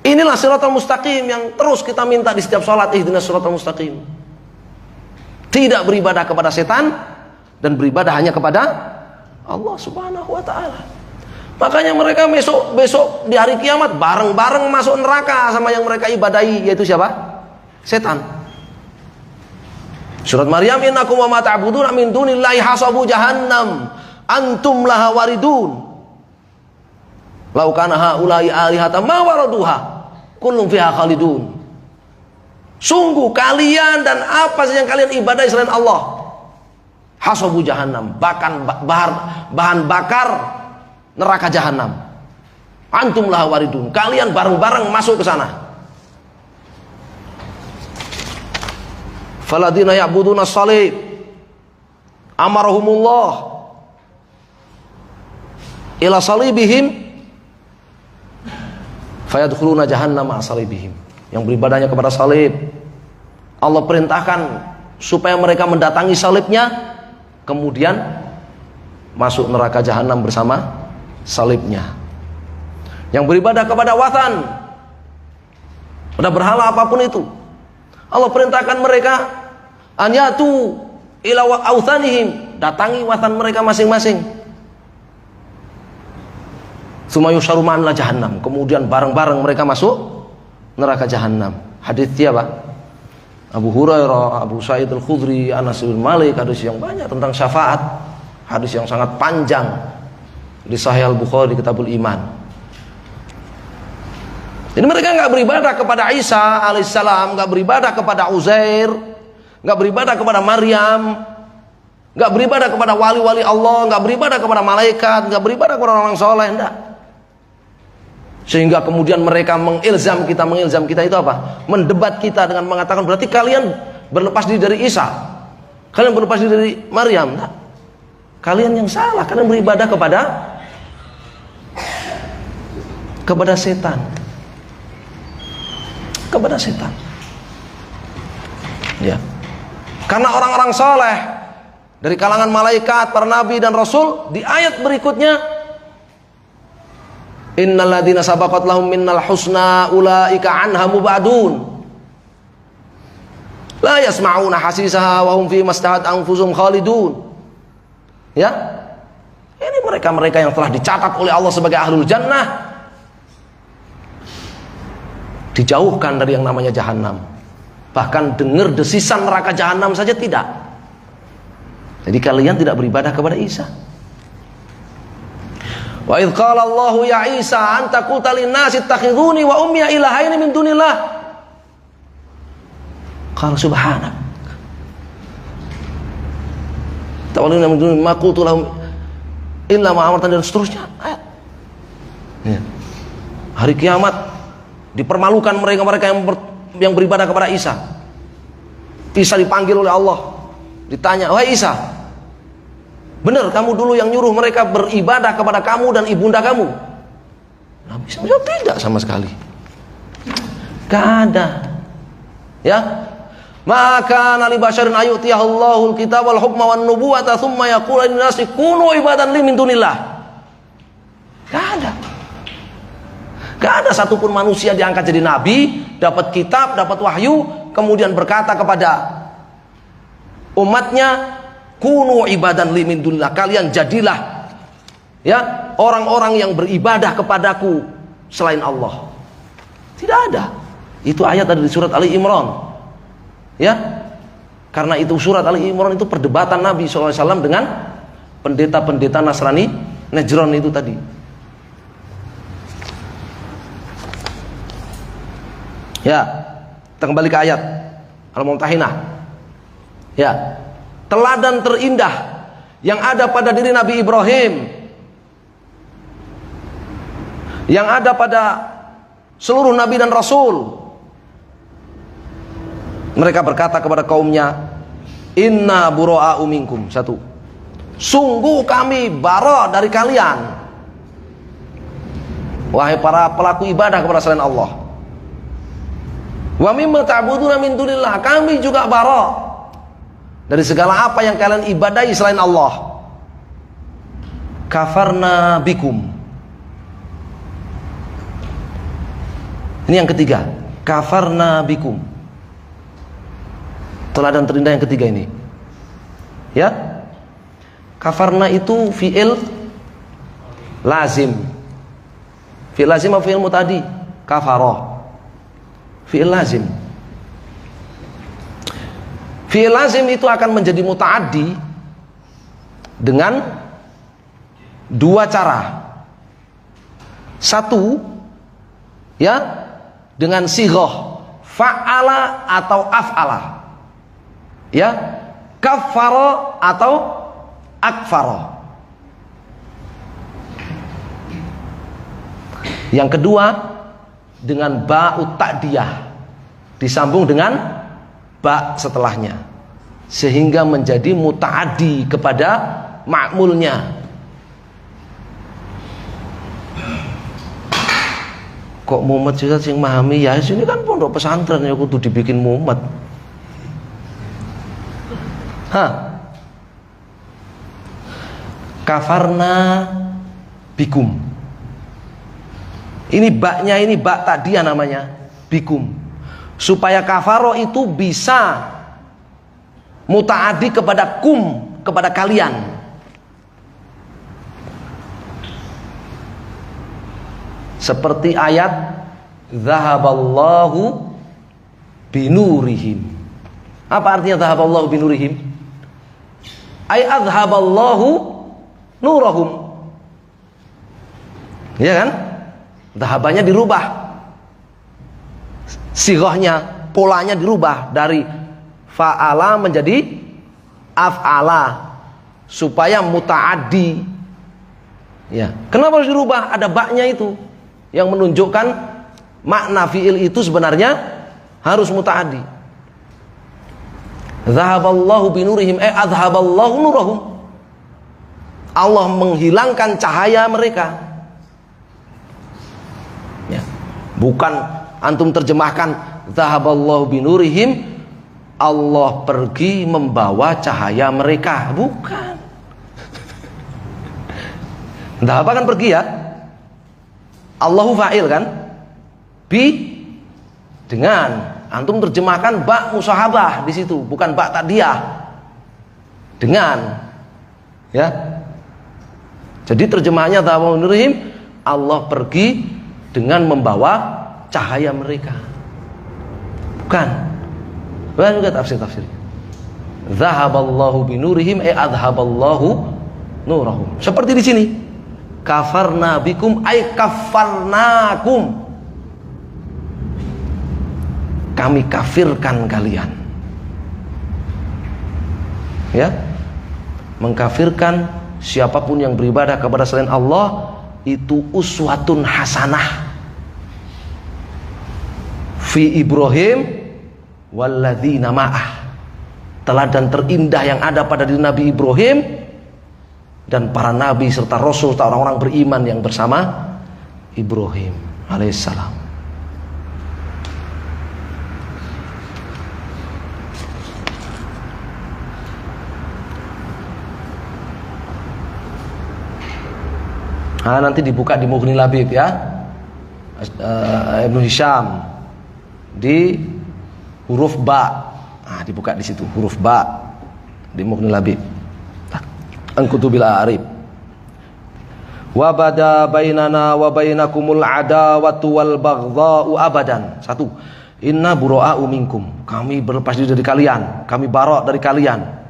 Inilah siratal mustaqim yang terus kita minta di setiap salat, ihdinas siratal mustaqim. Tidak beribadah kepada setan dan beribadah hanya kepada Allah Subhanahu wa taala. Makanya mereka besok di hari kiamat bareng-bareng masuk neraka sama yang mereka ibadahi, yaitu siapa? Setan. Surat Maryam, innakum wa ma ta'buduna min dunillahi hasabu jahannam antum laha waridun. Lau kana haula'i alihatan ma waraduha kullum fiha khalidun. Sungguh kalian dan apa saja yang kalian ibadahi selain Allah, hasabu jahannam, bahan bakar neraka jahanam. Antum laha waridun, kalian bareng-bareng masuk ke sana. Faladina ya'buduna salib amarahumullah ila salibihim fayadkhuluna jahannam ma'asalibihim. Yang beribadahnya kepada salib, Allah perintahkan supaya mereka mendatangi salibnya, kemudian masuk neraka jahanam bersama salibnya. Yang beribadah kepada wathan, pada berhala apapun itu, Allah perintahkan mereka anyatu ila authanihim, datangi wathan mereka masing-masing. Sumayusharu ma'anla jahannam, kemudian bareng-bareng mereka masuk neraka jahanam. Hadis siapa? Abu Hurairah, Abu Sa'id Al-Khudri, Anas bin Malik, hadis yang banyak tentang syafaat, hadis yang sangat panjang di Sahih Al-Bukhari di Kitabul Iman. Jadi mereka nggak beribadah kepada Isa alaihissalam, nggak beribadah kepada Uzair, nggak beribadah kepada Maryam, nggak beribadah kepada wali-wali Allah, nggak beribadah kepada malaikat, nggak beribadah kepada orang soleh, enggak. Sehingga kemudian mereka mengilzam kita itu apa? Mendebat kita dengan mengatakan berarti kalian berlepas diri dari Isa, kalian berlepas diri dari Maryam. Nah, kalian yang salah, kalian beribadah kepada setan, kepada setan. Ya, karena orang-orang saleh dari kalangan malaikat, para nabi dan rasul, di ayat berikutnya, innal ladzina sabaqat lahum minnal husna ulaika anha mubadun la yasma'una hasisaha wa hum fi mastahat anfusum khalidun. Ya, ini mereka-mereka yang telah dicatat oleh Allah sebagai ahlul jannah, dijauhkan dari yang namanya jahanam. Bahkan dengar desisan neraka jahanam saja tidak. Jadi kalian tidak beribadah kepada Isa. Wa idz qala Allahu ya Isa anta qulta lin-nasi ittakhidhuni wa ummi ilahaini min dunillah. Qala subhanak. Tawalluna min duni ma qultu lahum illa ma amartani, dan seterusnya. Ya. Hari kiamat dipermalukan mereka-mereka yang beribadah kepada Isa. Isa dipanggil oleh Allah, ditanya, "Wahai Isa, benar kamu dulu yang nyuruh mereka beribadah kepada kamu dan ibunda kamu?" Nabi Isa menjawab, tidak sama sekali. Gak ada. Ya, maka nali basyarin ayutiyahullahu alkitab wal hukma wan nubuwata thumma yaqulu linnasi kunu ibadan li min dunillah. Gak ada. Gak ada satupun manusia diangkat jadi nabi, dapat kitab, dapat wahyu, kemudian berkata kepada umatnya, kunu ibadan li min dunillah, kalian jadilah ya orang-orang yang beribadah kepadaku selain Allah. Tidak ada. Itu ayat ada di surat Ali Imran. Ya, karena itu surat Ali Imran itu perdebatan Nabi SAW dengan pendeta-pendeta Nasrani Najran itu tadi. Ya, kita kembali ke ayat Al-Mumtahinah. Ya, teladan terindah yang ada pada diri Nabi Ibrahim, yang ada pada seluruh Nabi dan Rasul. Mereka berkata kepada kaumnya, inna bura'a'u minkum. Satu, sungguh kami bara dari kalian, wahai para pelaku ibadah kepada selain Allah. Wa mimma ta'buduna min dunillah, kami juga bara dari segala apa yang kalian ibadahi selain Allah. Kafarna bikum. Ini yang ketiga, kafarna bikum. Teladan terindah yang ketiga ini. Ya. Kafarna itu fi'il lazim. Fi'il lazim atau fi'il mutadi? Kafarah. Fi'il lazim. Fi'il lazim itu akan menjadi muta'addi dengan dua cara. Satu, ya, dengan sighah fa'ala atau af'ala. Ya, kaffara atau akfara. Yang kedua, dengan ba'ut ta'diyah disambung dengan ba setelahnya, sehingga menjadi muta'addi kepada ma'mulnya. Kok mumet sih sing memahami? Ya sini kan pondok pesantren, ya kudu dibikin mumet. Kafarna bikum. Ini baknya, ini bak ta'diyah namanya, bikum. Supaya kafaro itu bisa muta'addi kepada kum, kepada kalian. Seperti ayat Zahaballahu binurihim. Apa artinya Zahaballahu binurihim? Ay azhaballahu nurahum. Ya kan? Zahabannya dirubah, sighahnya, polanya dirubah dari fa'ala menjadi af'ala supaya muta'addi. Ya, kenapa harus dirubah? Ada baknya itu yang menunjukkan makna fi'il itu sebenarnya harus muta'addi. Zahaballahu binurihim, azhaballahu nurahum. Allah menghilangkan cahaya mereka. Bukan antum terjemahkan zahaballahu binurihim, Allah pergi membawa cahaya mereka. Bukan. Zahaba kan pergi ya. Allahu fa'il kan. Bi dengan. Antum terjemahkan ba musahabah di situ, bukan ba ta'diyah. Dengan. Ya. Jadi terjemahannya zahaballahu binurihim, Allah pergi dengan membawa cahaya mereka. Bukan. Bukan juga tafsir-tafsir. Zahaballahu binurihim adhaballahu nurahum. Seperti di sini. Kafarna bikum ay kafarnakum. Kami kafirkan kalian. Ya. Mengkafirkan siapapun yang beribadah kepada selain Allah itu uswatun hasanah fi Ibrahim walladzina ma'ah. Teladan terindah yang ada pada diri Nabi Ibrahim dan para nabi serta rasul serta orang-orang beriman yang bersama Ibrahim alaihissalam. Nah, nanti dibuka di Mughni Labib ya, Ibnu Hisham di huruf ba. Nah, dibuka di situ huruf ba di Mughni Labib. An-Kutubil A'rib. Wa bada bainana wa bainakumul adawatu wal baghdha'u abadan. 1. Inna bura'u minkum. Kami berlepas diri dari kalian, kami bara dari kalian.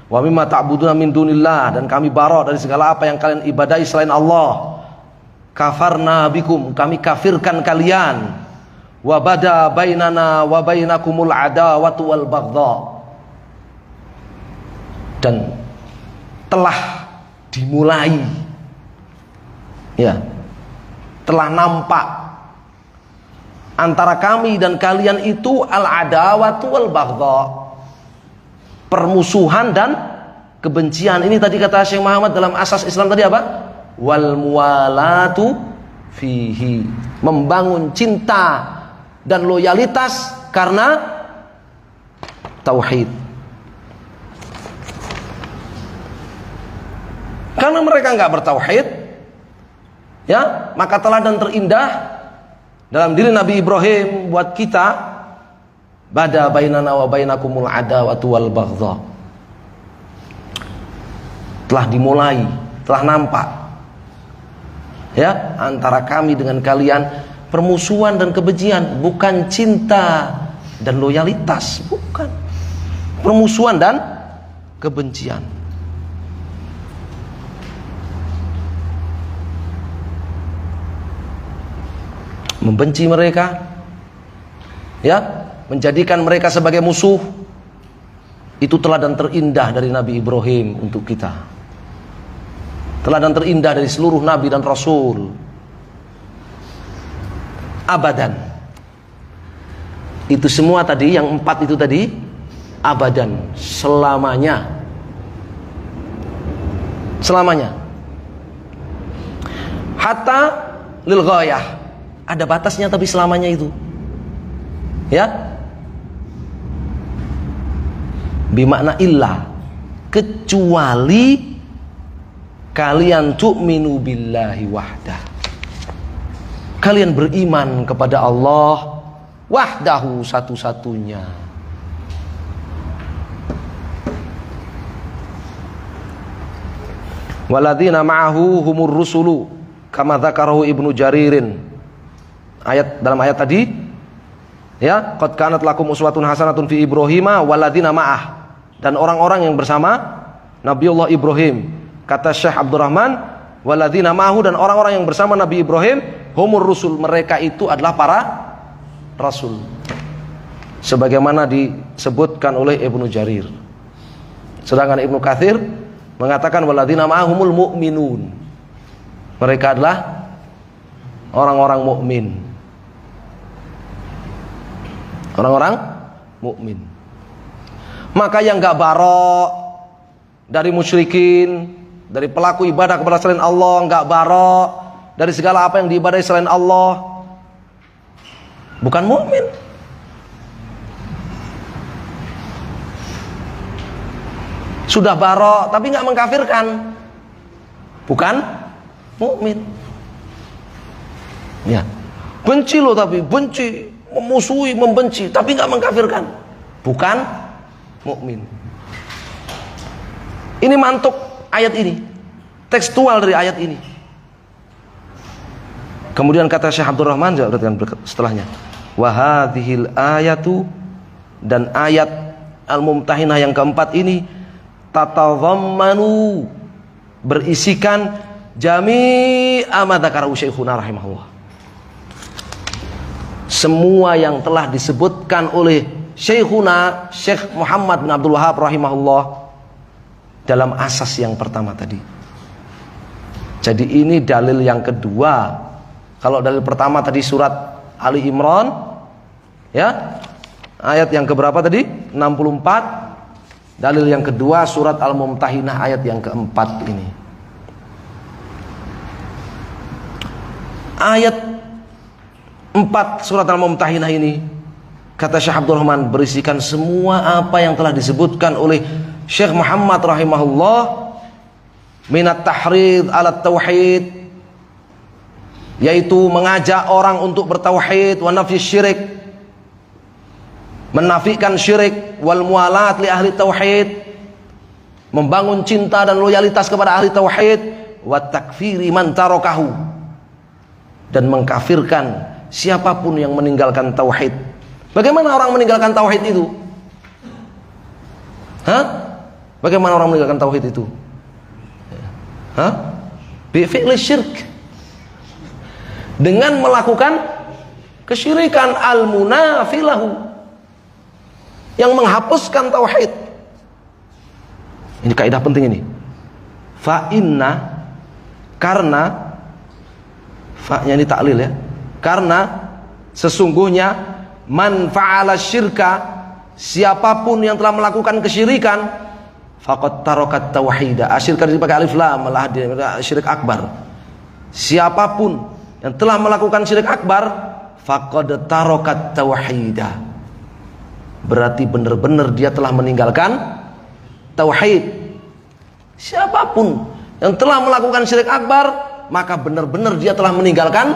Wa mimma ta'buduna min dunillah, dan kami bara dari segala apa yang kalian ibadahi selain Allah. Kafarna bikum, kami kafirkan kalian. Wa bada bainana wa bainakumul adawatu wal baghdha, dan telah dimulai, ya, telah nampak antara kami dan kalian itu al adawatu wal baghdha, permusuhan dan kebencian. Ini tadi kata Syekh Muhammad dalam asas Islam tadi apa? Wal muwalatu fihi, membangun cinta dan loyalitas Karena tauhid. Karena mereka nggak bertauhid, ya, maka teladan terindah dalam diri Nabi Ibrahim buat kita, bada bainana wa bainakumul adawatu wal baghdha. Telah dimulai, telah nampak, ya, antara kami dengan kalian permusuhan dan kebencian, bukan cinta dan loyalitas, bukan. Permusuhan dan kebencian. Membenci mereka, ya, menjadikan mereka sebagai musuh, itu teladan terindah dari Nabi Ibrahim untuk kita. Teladan terindah dari seluruh Nabi dan Rasul. Abadan. Itu semua tadi, yang 4 itu tadi, abadan, selamanya. Selamanya. Hatta lil ghayah. Ada batasnya tapi selamanya itu. Ya. Bimakna illa, kecuali kalian tu'minu billahi wahdah. Kalian beriman kepada Allah wahdahu, satu-satunya. Waladzina ma'ahu humur rusulu kama dzakarahu Ibnu Jaririn. Dalam ayat tadi, ya, qad kanat lakum uswatun hasanatun fi Ibrahima waladzina ma'ah, dan orang-orang yang bersama Nabiullah Ibrahim. Kata Syekh Abdurrahman, waladzina ma'ahu, dan orang-orang yang bersama Nabi Ibrahim, humur rusul, mereka itu adalah para rasul, sebagaimana disebutkan oleh Ibnu Jarir. Sedangkan Ibnu Katsir mengatakan waladzina ma'ahumul mu'minun, mereka adalah orang-orang mukmin. Orang-orang mukmin. Maka yang gak barok dari musyrikin, dari pelaku ibadah kepada selain Allah, gak barok dari segala apa yang diibadahi selain Allah, bukan mukmin. Sudah barok tapi gak mengkafirkan, bukan mukmin. Ya, benci loh, tapi benci, memusuhi, membenci, tapi nggak mengkafirkan, bukan mukmin. Ini mantuk ayat ini, tekstual dari ayat ini. Kemudian kata Syekh Abdurrahman, setelahnya, wahadhil ayatu, dan ayat Al-Mumtahinah yang keempat ini, tatadhammanu, berisikan jami'a ma dzakarahu Syekhuna rahimahullah, semua yang telah disebutkan oleh Syekhuna Syekh Muhammad bin Abdul Wahhab rahimahullah dalam asas yang pertama tadi. Jadi ini dalil yang kedua. Kalau dalil pertama tadi surat Ali Imran, ya, ayat yang keberapa tadi? 64. Dalil yang kedua surat Al-Mumtahinah ayat yang keempat ini. Ayat 4 surat Al-Mumtahinah ini, kata Syekh Abdul Rahman, berisikan semua apa yang telah disebutkan oleh Syekh Muhammad rahimahullah minat tahrid alat tauhid, yaitu mengajak orang untuk bertauhid, wa nafyi syirik, menafikan syirik, wal mualat li ahli tauhid, membangun cinta dan loyalitas kepada ahli tauhid, wa takfiri man tarakahu, dan mengkafirkan siapapun yang meninggalkan tauhid. Bagaimana orang meninggalkan tauhid itu? Bagaimana orang meninggalkan tauhid itu? Bi fi'li syirk, dengan melakukan kesyirikan, al-munafilahu, yang menghapuskan tauhid. Ini kaidah penting ini. Fa inna, karena, fa-nya ini taklil ya. Karena sesungguhnya man fa'ala syirka, siapapun yang telah melakukan kesyirikan, faqad tarakat tauhida. Asyirka dipakai alif lam, malah syirik akbar. Siapapun yang telah melakukan syirik akbar, faqad tarakat tauhida, berarti benar-benar dia telah meninggalkan tauhid. Siapapun yang telah melakukan syirik akbar, maka benar-benar dia telah meninggalkan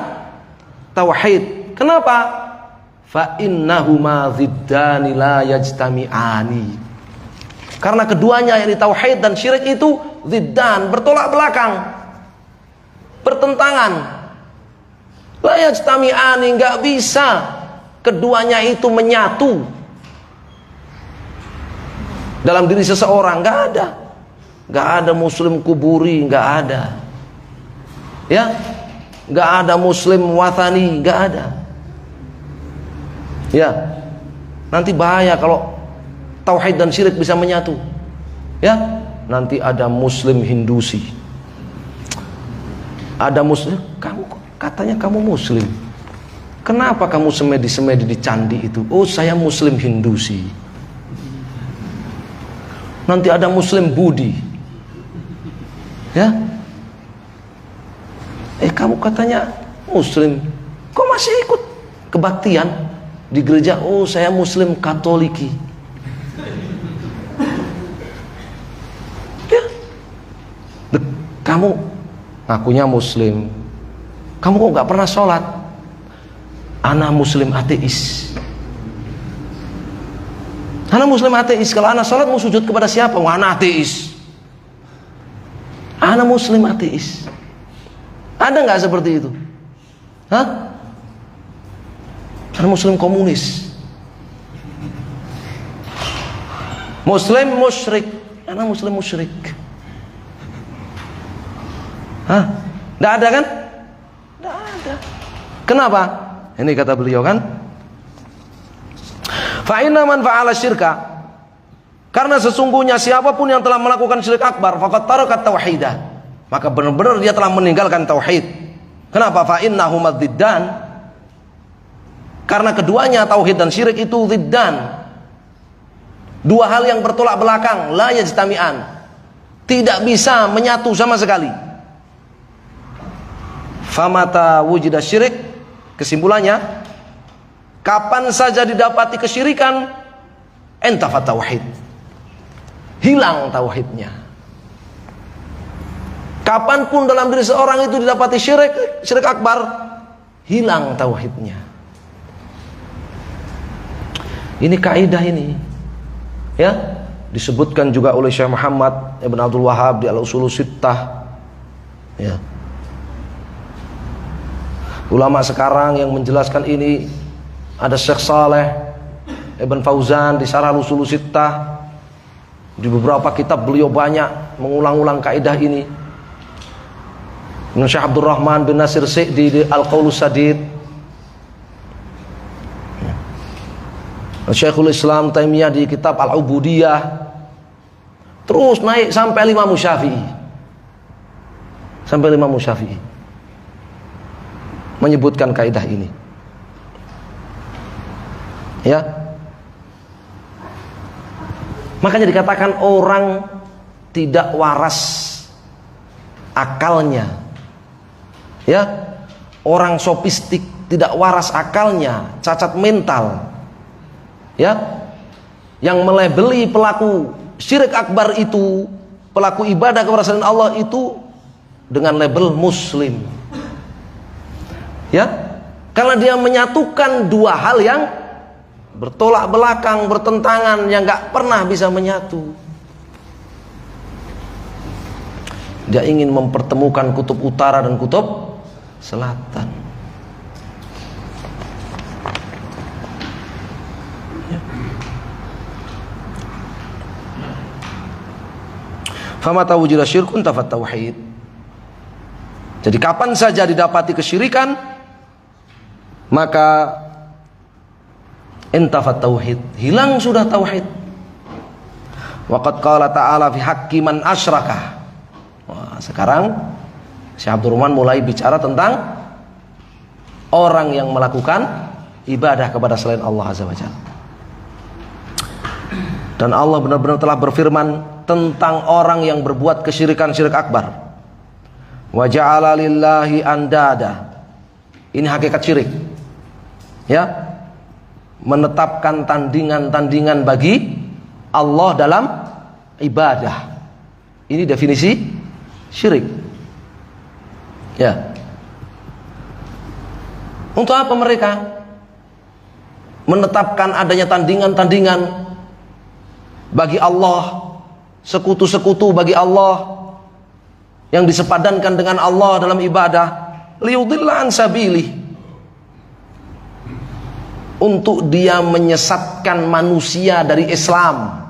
tauhid. Kenapa? Fa innahuma ziddani la yajtami'ani. Karena keduanya, yakni tauhid dan syirik itu ziddan, bertolak belakang, bertentangan. La yajtami'ani, enggak bisa keduanya itu menyatu dalam diri seseorang. Enggak ada muslim kuburi, enggak ada. Ya, enggak ada muslim wathani, enggak ada. Ya, nanti bahaya kalau tauhid dan syirik bisa menyatu. Ya, nanti ada muslim Hindusi. Ada muslim, kamu katanya kamu muslim. Kenapa kamu semedi-semedi di candi itu? Oh, saya muslim Hindusi. Nanti ada muslim Budi. Ya. Kamu katanya muslim, kok masih ikut kebaktian di gereja? Oh, saya muslim Katoliki. Ya. Kamu ngakunya muslim, kamu kok nggak pernah sholat? Ana muslim ateis. Ana muslim ateis. Kalau ana sholat mau sujud kepada siapa? Wah, ana ateis. Ana muslim ateis. Ada nggak seperti itu? Hah? Ana muslim komunis. Muslim musyrik. Ana muslim musyrik. Hah? Nggak ada kan? Nggak ada. Kenapa? Ini kata beliau kan, fa inna man fa'ala syirka, karena sesungguhnya siapapun yang telah melakukan syirik akbar, faqad taraka tauhidah, maka benar-benar dia telah meninggalkan tauhid. Kenapa? Fa innahuma dziddan, karena keduanya tauhid dan syirik itu dziddan, dua hal yang bertolak belakang, la yajtami'an, tidak bisa menyatu sama sekali. Famata wujida syirik, kesimpulannya, kapan saja didapati kesyirikan, entafat tauhid, hilang tauhidnya. Kapanpun dalam diri seorang itu didapati syirik akbar, hilang tauhidnya. Ini kaidah ini, ya, disebutkan juga oleh Syekh Muhammad Ibn Abdul Wahhab di Al-Usulus Sittah. Ya. Ulama sekarang yang menjelaskan ini ada Syekh Saleh Ibn Fauzan di Syarah Al-Usulus Sittah. Di beberapa kitab beliau banyak mengulang-ulang kaidah ini. Syekh Abdul Rahman bin Nasir Sa'di di Al-Qaulus Sadid. Syekhul Islam Taimiyah di kitab Al-Ubudiyah. Terus naik sampai Imam Syafi'i. Sampai Imam Syafi'i menyebutkan kaidah ini. Ya. Makanya dikatakan orang tidak waras akalnya. Ya. Orang sofistik tidak waras akalnya, cacat mental. Ya. Yang melabeli pelaku syirik akbar itu, pelaku ibadah kepada selain Allah itu dengan label muslim. Ya, karena dia menyatukan dua hal yang bertolak belakang, bertentangan, yang gak pernah bisa menyatu. Dia ingin mempertemukan kutub utara dan kutub selatan. Ya. Famata wujida syirkun tafat tauhid. Jadi kapan saja didapati kesyirikan, maka intafat tauhid, hilang sudah tauhid. Waqad qala ta'ala fi haqqi man asyraka. Wah, sekarang Syekh Abdul Rahman mulai bicara tentang orang yang melakukan ibadah kepada selain Allah Azza wa Jalla. Dan Allah benar-benar telah berfirman tentang orang yang berbuat kesyirikan, syirik akbar. Wa ja'ala lillahi andada. Ini hakikat syirik. Ya, menetapkan tandingan-tandingan bagi Allah dalam ibadah. Ini definisi syirik. Ya. Untuk apa mereka menetapkan adanya tandingan-tandingan bagi Allah, sekutu-sekutu bagi Allah yang disepadankan dengan Allah dalam ibadah? Liyudilla an sabilih, untuk dia menyesatkan manusia dari Islam,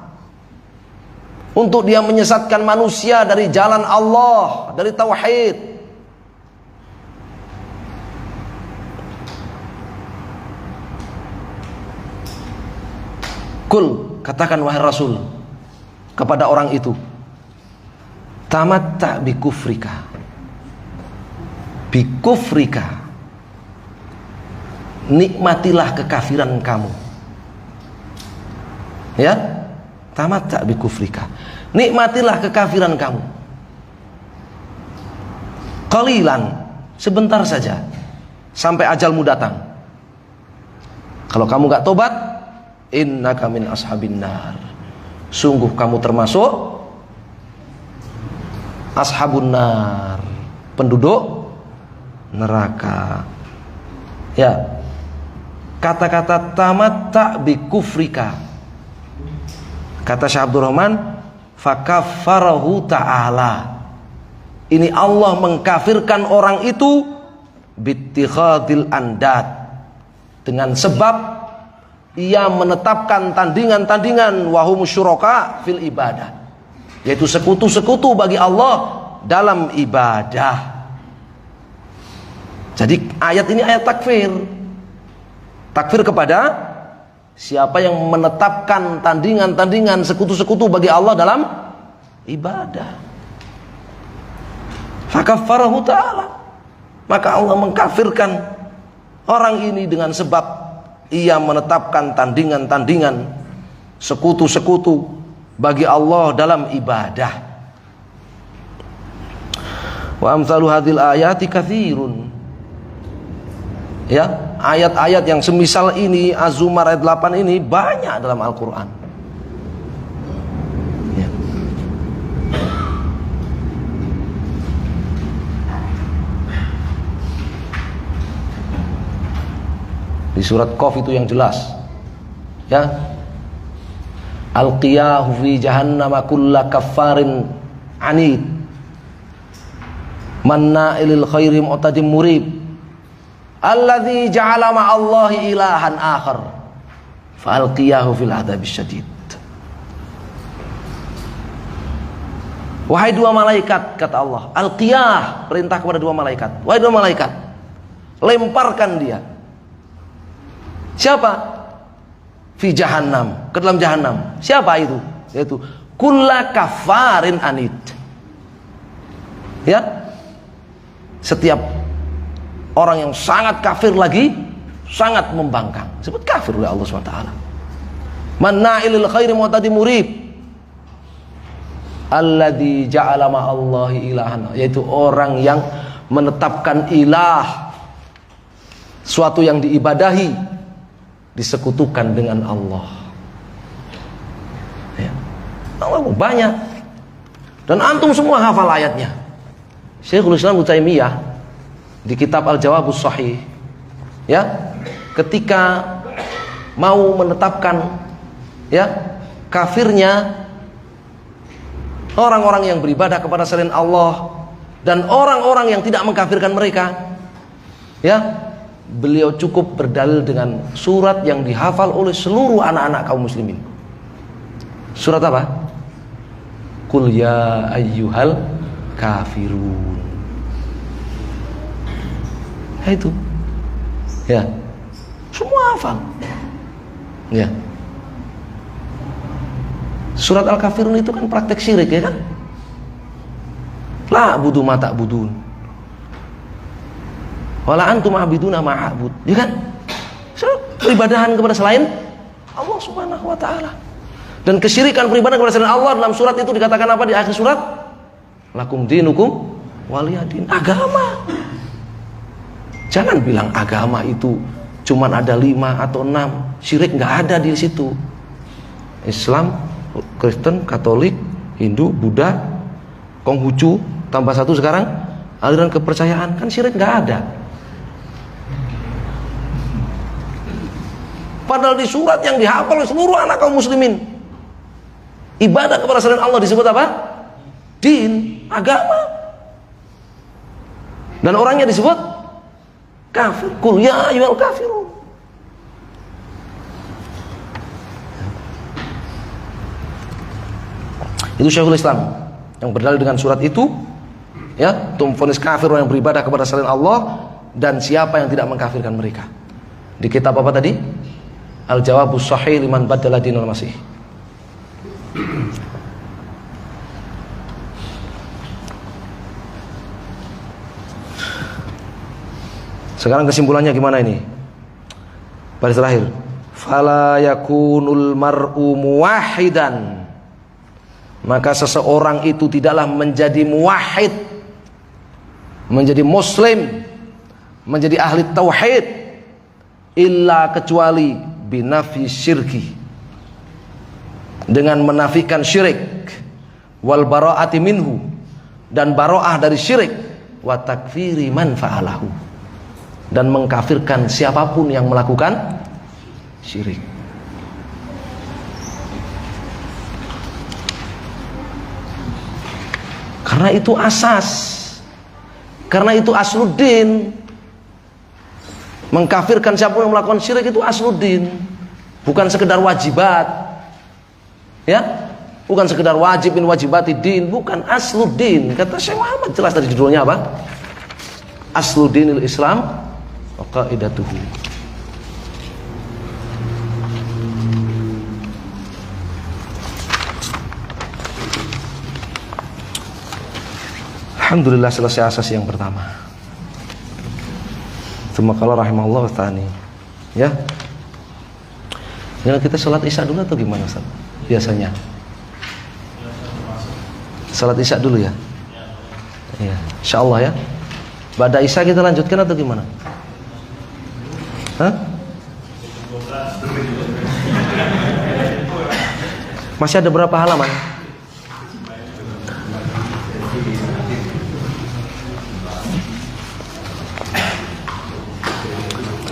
untuk dia menyesatkan manusia dari jalan Allah, dari tauhid. Kul, katakan wahai Rasul kepada orang itu, tamatta bi kufrika, nikmatilah kekafiran kamu. Ya, tamatta bi kufrika, nikmatilah kekafiran kamu. Qalilan, sebentar saja, sampai ajalmu datang. Kalau kamu gak tobat, innaka min ashabin nar, sungguh kamu termasuk ashabun nar, penduduk neraka. Ya, kata-kata tamatta bi kufrika, kata Syekh Abdurrahman, fakaffarahu ta'ala, ini Allah mengkafirkan orang itu bittikhadil andad, dengan sebab ia menetapkan tandingan-tandingan wahum syuraka fil ibadah, yaitu sekutu-sekutu bagi Allah dalam ibadah. Jadi ayat ini ayat takfir. Takfir kepada siapa yang menetapkan tandingan-tandingan sekutu-sekutu bagi Allah dalam ibadah. Fakaffarahu ta'ala, maka Allah mengkafirkan orang ini dengan sebab ia menetapkan tandingan-tandingan sekutu-sekutu bagi Allah dalam ibadah. Wa amsalu hadhil ayati katsirun. Ya, ayat-ayat yang semisal ini, Az-Zumar ayat 8 ini banyak dalam Al-Qur'an. Ya. Di surat Qaf itu yang jelas. Ya. Alqiyahu fi jahannama kulla kaffarin anid, manna'ilil khairi mu'tadim murib, alladzi ja'ala ma'allahi ilahan akhar fa'alqiyahu fil adabis syadid. Wahai dua malaikat, kata Allah, alqiyah, perintah kepada dua malaikat. Wahai dua malaikat, lemparkan dia. Siapa? Fi jahannam, ke dalam jahannam. Siapa itu? Yaitu kulla kafarin anid. Ya, setiap orang yang sangat kafir lagi, sangat membangkang, disebut kafir oleh Allah SWT. Manna'ilil khairi mu'tadi murib, alladzi ja'ala ma'allahi ilahan, yaitu orang yang menetapkan ilah, suatu yang diibadahi, disekutukan dengan Allah. Ya. Allah banyak, dan antum semua hafal ayatnya. Syekhul Islam Ibnu Taimiyah di kitab Al-Jawabus Shahih, ya, ketika mau menetapkan, ya, kafirnya orang-orang yang beribadah kepada selain Allah dan orang-orang yang tidak mengkafirkan mereka, ya, beliau cukup berdalil dengan surat yang dihafal oleh seluruh anak-anak kaum muslimin. Surat apa? Qul ya ayyuhal kafirun. Ya, itu. Ya. Semua hafal. Ya. Surat Al-Kafirun itu kan praktek syirik, ya kan? La budu ma ta'budun, wala antum abiduna ma'abud, ya kan? Peribadahan kepada selain Allah Subhanahu wa taala. Dan kesyirikan peribadahan kepada selain Allah dalam surat itu dikatakan apa di akhir surat? Lakum dinukum waliyadin. Agama. Jangan bilang agama itu cuman ada 5 atau 6. Syirik nggak ada di situ. Islam, Kristen, Katolik, Hindu, Buddha, Konghucu, tambah satu sekarang aliran kepercayaan, kan syirik nggak ada. Padahal di surat yang dihafal oleh seluruh anak kaum muslimin, ibadah kepada selain Allah disebut apa? Din, agama. Dan orangnya disebut kafir. Qul ya ayyuhal kafirun. Itu Syekhul Islam yang berdalil dengan surat itu, ya, untuk memvonis kafir orang yang beribadah kepada selain Allah dan siapa yang tidak mengkafirkan mereka. Di kitab apa tadi? Al-Jawabus Shahih liman badala dinal Masih. Sekarang kesimpulannya gimana ini? Baris terakhir. Fala yakunul mar'u muwahhidan. Maka seseorang itu tidaklah menjadi muwahhid, menjadi muslim, menjadi ahli tauhid, illa kecuali binafi syirki, dengan menafikan syirik, wal bara'ati minhu, dan bara'ah dari syirik, wa takfiri man fa'alahu, dan mengkafirkan siapapun yang melakukan syirik. Karena itu asas, karena itu asluddin. Mengkafirkan siapapun yang melakukan syirik itu asluddin, bukan sekedar wajibat, ya, bukan sekedar wajib min wajibati din, bukan asluddin. Kata Syekh Muhammad jelas dari judulnya apa? Asluddinil Islam wa qaidatuhu. Alhamdulillah selesai asas yang pertama. Tsumma qala rahimahullah tsani. Ya. Ya, kita salat Isya dulu atau gimana Ustaz? Biasanya. Salat Isya dulu ya. Iya, insyaallah ya. Ba'da Isya kita lanjutkan atau gimana? Hah? Masih ada berapa halaman?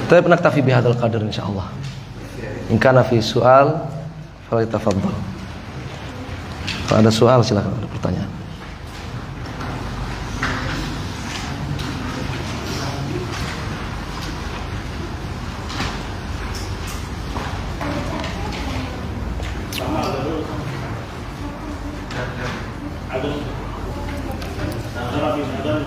Tapi naktafi bihadzal qadar insyaallah. In kana fi soal falyatafaddal. Kalau ada soal silakan, ada pertanyaan. ada